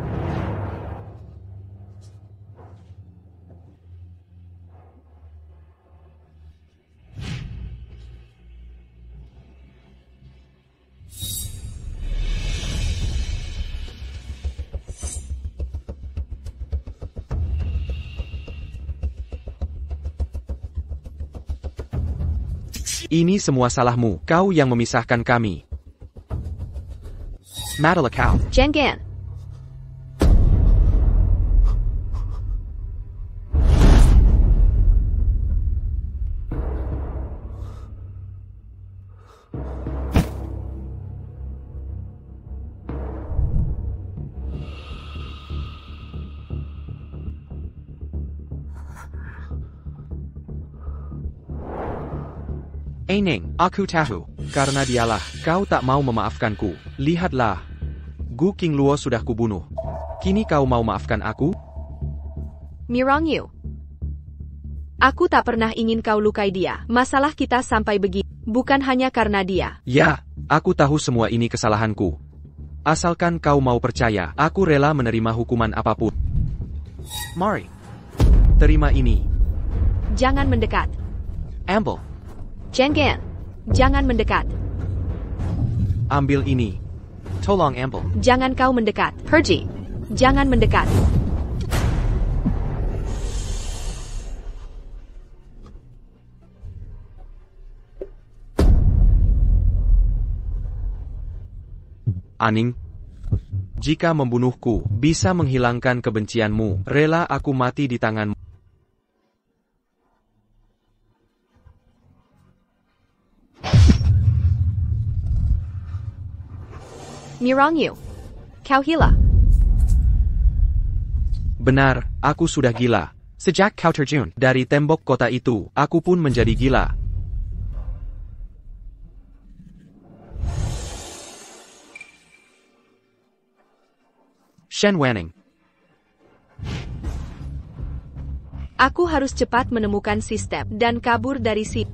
Ini semua salahmu, kau yang memisahkan kami. Madalah kau. Jangan. Neng, aku tahu. Karena dialah, kau tak mau memaafkanku. Lihatlah. Gu Qingluo sudah kubunuh. Kini kau mau maafkan aku? Murong Yu. Aku tak pernah ingin kau lukai dia. Masalah kita sampai begini, bukan hanya karena dia. Ya, aku tahu semua ini kesalahanku. Asalkan kau mau percaya, aku rela menerima hukuman apapun. Mari. Terima ini. Jangan mendekat. Ambil. Jangan mendekat. Ambil ini. Tolong ambil. Jangan kau mendekat. Pergi. Jangan mendekat. Aning, jika membunuhku bisa menghilangkan kebencianmu, rela aku mati di tanganmu. Murong Yu. Kau gila. Benar, aku sudah gila. Sejak kau terjun dari tembok kota itu, aku pun menjadi gila. Shen Wanning. Aku harus cepat menemukan sistem dan kabur dari sini.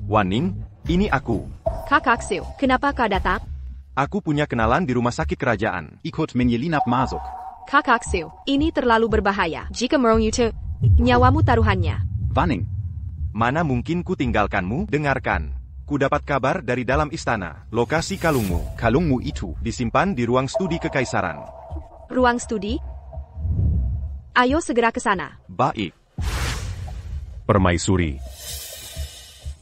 Wanning, ini aku. Kakak Siu, kenapa kau datang? Aku punya kenalan di rumah sakit kerajaan. Ikut menyelinap masuk. Kakak Siu, ini terlalu berbahaya. Jika Murong Yu nyawamu taruhannya. Wanning. Mana mungkin ku tinggalkanmu? Dengarkan. Ku dapat kabar dari dalam istana. Lokasi kalungmu. Kalungmu itu disimpan di ruang studi kekaisaran. Ruang studi? Ayo segera ke sana. Baik. Permaisuri.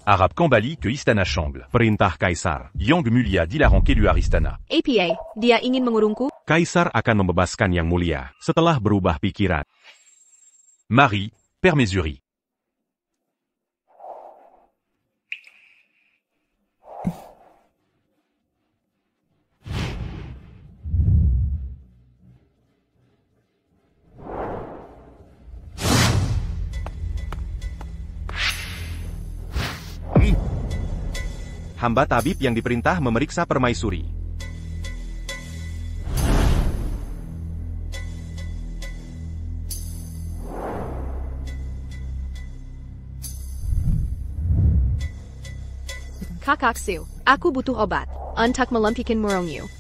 Arabe Kambali ke Istana Shangle. Perintah Kaisar. Yang Mulia dilarang keluar istana. APA, dia ingin mengurungku? Kaisar akan membebaskan Yang Mulia setelah berubah pikiran. Marie, Permaisuri. Hamba tabib yang diperintah memeriksa permaisuri. Kakaksu, aku butuh obat untuk melempikan Murongyu.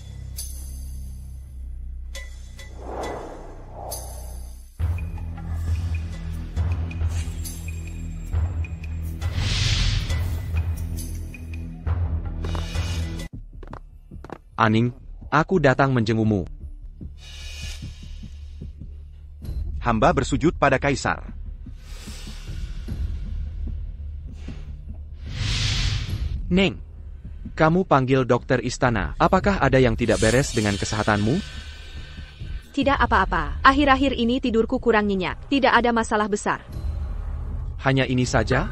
Aning, aku datang menjengukmu. Hamba bersujud pada Kaisar. Neng, kamu panggil dokter istana. Apakah ada yang tidak beres dengan kesehatanmu? Tidak apa-apa. Akhir-akhir ini tidurku kurang nyenyak. Tidak ada masalah besar. Hanya ini saja?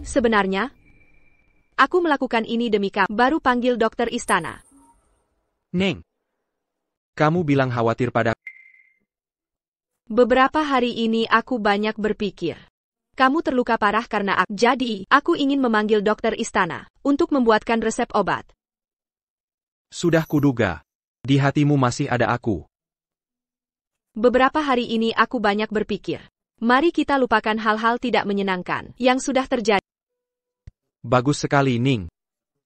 Sebenarnya, aku melakukan ini demi kamu. Baru panggil dokter istana. Neng, kamu bilang khawatir pada... Beberapa hari ini aku banyak berpikir. Kamu terluka parah karena aku. Jadi, aku ingin memanggil dokter istana untuk membuatkan resep obat. Sudah kuduga. Di hatimu masih ada aku. Beberapa hari ini aku banyak berpikir. Mari kita lupakan hal-hal tidak menyenangkan yang sudah terjadi. Bagus sekali, Ning.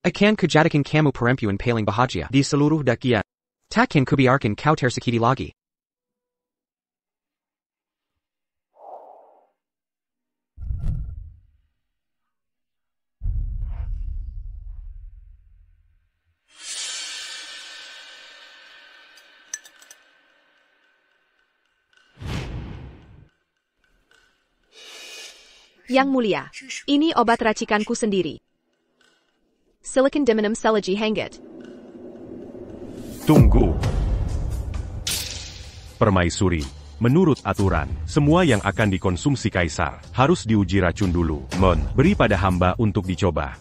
Akan kejadikan kamu perempuan paling bahagia Di seluruh dakian. takkan kubiarkan kau tersakiti lagi. Yang Mulia, ini obat racikanku sendiri. Silicon Diminum Selegy Hangit. Tunggu. Permaisuri, menurut aturan, semua yang akan dikonsumsi Kaisar harus diuji racun dulu. Beri pada hamba untuk dicoba.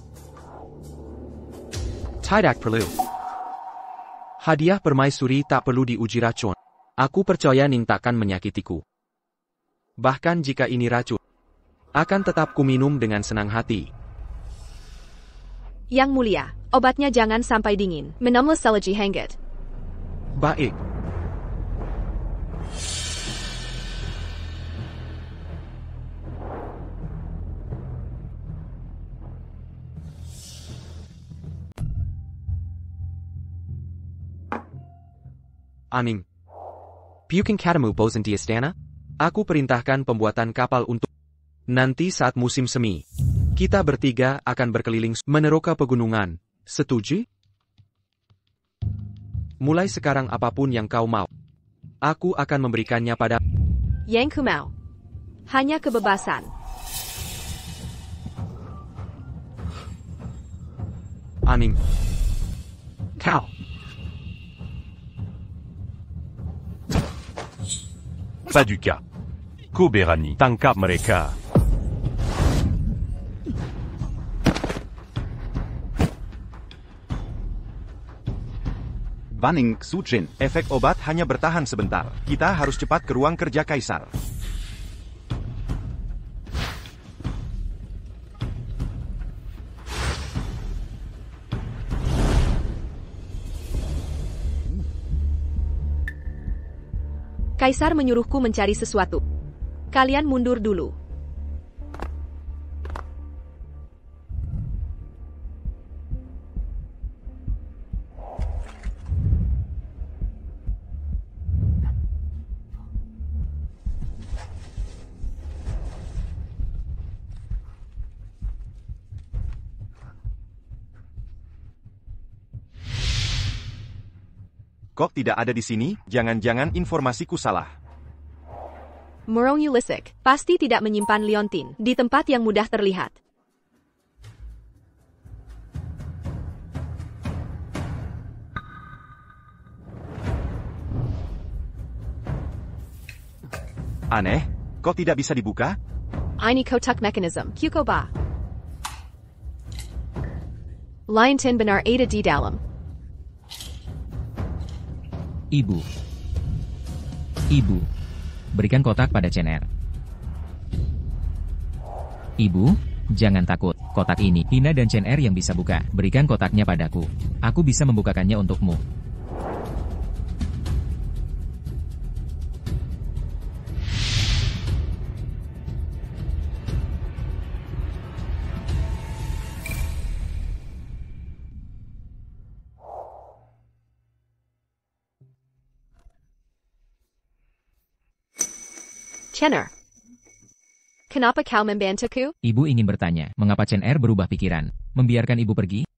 Tidak perlu. Hadiah permaisuri tak perlu diuji racun. Aku percaya Ning takkan menyakitiku. Bahkan jika ini racun, akan tetap kuminum dengan senang hati. Yang Mulia, obatnya jangan sampai dingin. Minumlah Selegy Hangit. Baik. Aning, Bukan katamu bosan di istana? aku perintahkan pembuatan kapal untuk nanti saat musim semi. Kita bertiga akan berkeliling meneroka pegunungan. Setuju? Mulai sekarang apapun yang kau mau, aku akan memberikannya pada Yang ku mau. Hanya kebebasan. Aning. Kau. Paduka. Koberani, tangkap mereka. Wanning Xujin. Efek obat hanya bertahan sebentar. Kita harus cepat ke ruang kerja Kaisar. Kaisar menyuruhku mencari sesuatu. Kalian mundur dulu. Kok tidak ada di sini? Jangan-jangan informasiku salah. Murong Yu Lisik pasti tidak menyimpan liontin di tempat yang mudah terlihat. Aneh, kok tidak bisa dibuka? Ini kotak mechanism, Kyukoba. Liontin benar ada di dalam. Ibu, berikan kotak pada Chen Er. Ibu, jangan takut. Kotak ini, Hina dan Chen Er yang bisa buka. Berikan kotaknya padaku. Aku bisa membukakannya untukmu. Chen Er, kenapa kau membantuku? Ibu ingin bertanya, mengapa Chen Er berubah pikiran, membiarkan ibu pergi?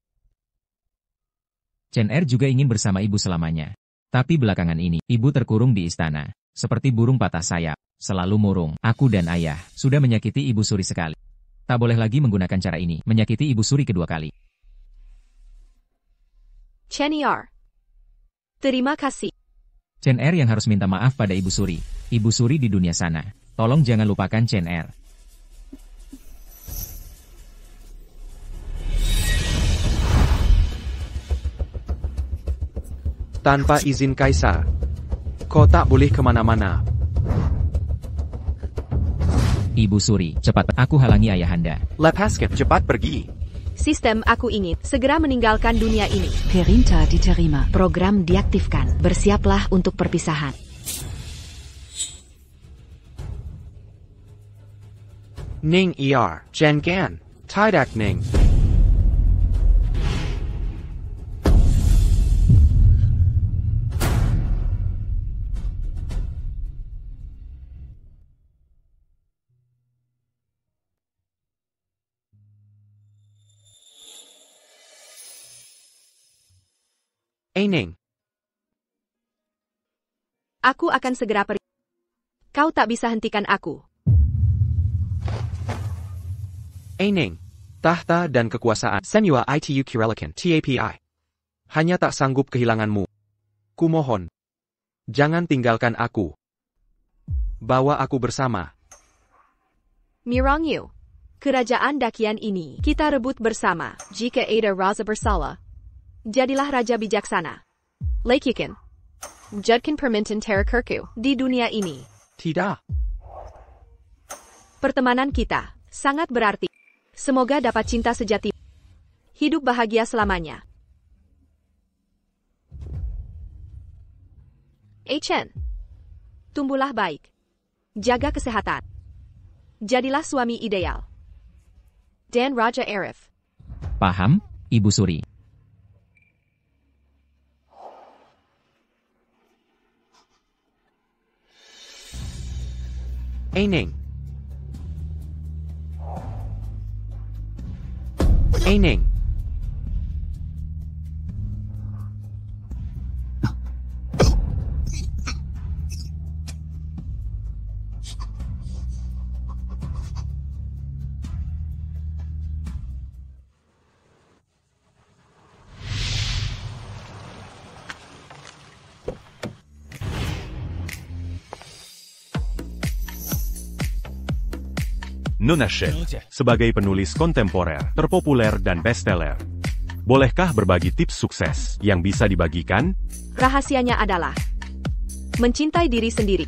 Chen Er juga ingin bersama ibu selamanya. Tapi belakangan ini, ibu terkurung di istana. Seperti burung patah sayap, selalu murung. Aku dan ayah sudah menyakiti ibu suri sekali. Tak boleh lagi menggunakan cara ini, menyakiti ibu suri kedua kali. Chen Er, terima kasih. Chen Er yang harus minta maaf pada ibu suri. Ibu suri di dunia sana. Tolong jangan lupakan Chen Er. Tanpa izin Kaisar, kau tak boleh kemana-mana. Ibu suri, cepat, aku halangi ayahanda. Lepaskan, cepat pergi. Sistem aku ingin segera meninggalkan dunia ini. Perintah diterima. Program diaktifkan. Bersiaplah untuk perpisahan. Ning Er, Jangan, Tidak Ning. Ning. Aku akan segera pergi. Kau tak bisa hentikan aku. Ning. Tahta dan kekuasaan. Senua itu Kirelikan. TAPI. Hanya tak sanggup kehilanganmu. Kumohon. Jangan tinggalkan aku. Bawa aku bersama. Mirong Yu. Kerajaan Dakian ini kita rebut bersama. Jika ada raja bersalah, jadilah raja bijaksana. Lakukan. Judkan permintaan terakhirku di dunia ini. Tidak. Pertemanan kita sangat berarti. Semoga dapat cinta sejati. Hidup bahagia selamanya. Chen. Tumbuhlah baik. Jaga kesehatan. Jadilah suami ideal. Dan Raja Arif. Paham, Ibu Suri. Ning. Ning. Nona Chef, sebagai penulis kontemporer, terpopuler dan bestseller. Bolehkah berbagi tips sukses yang bisa dibagikan? Rahasianya adalah mencintai diri sendiri.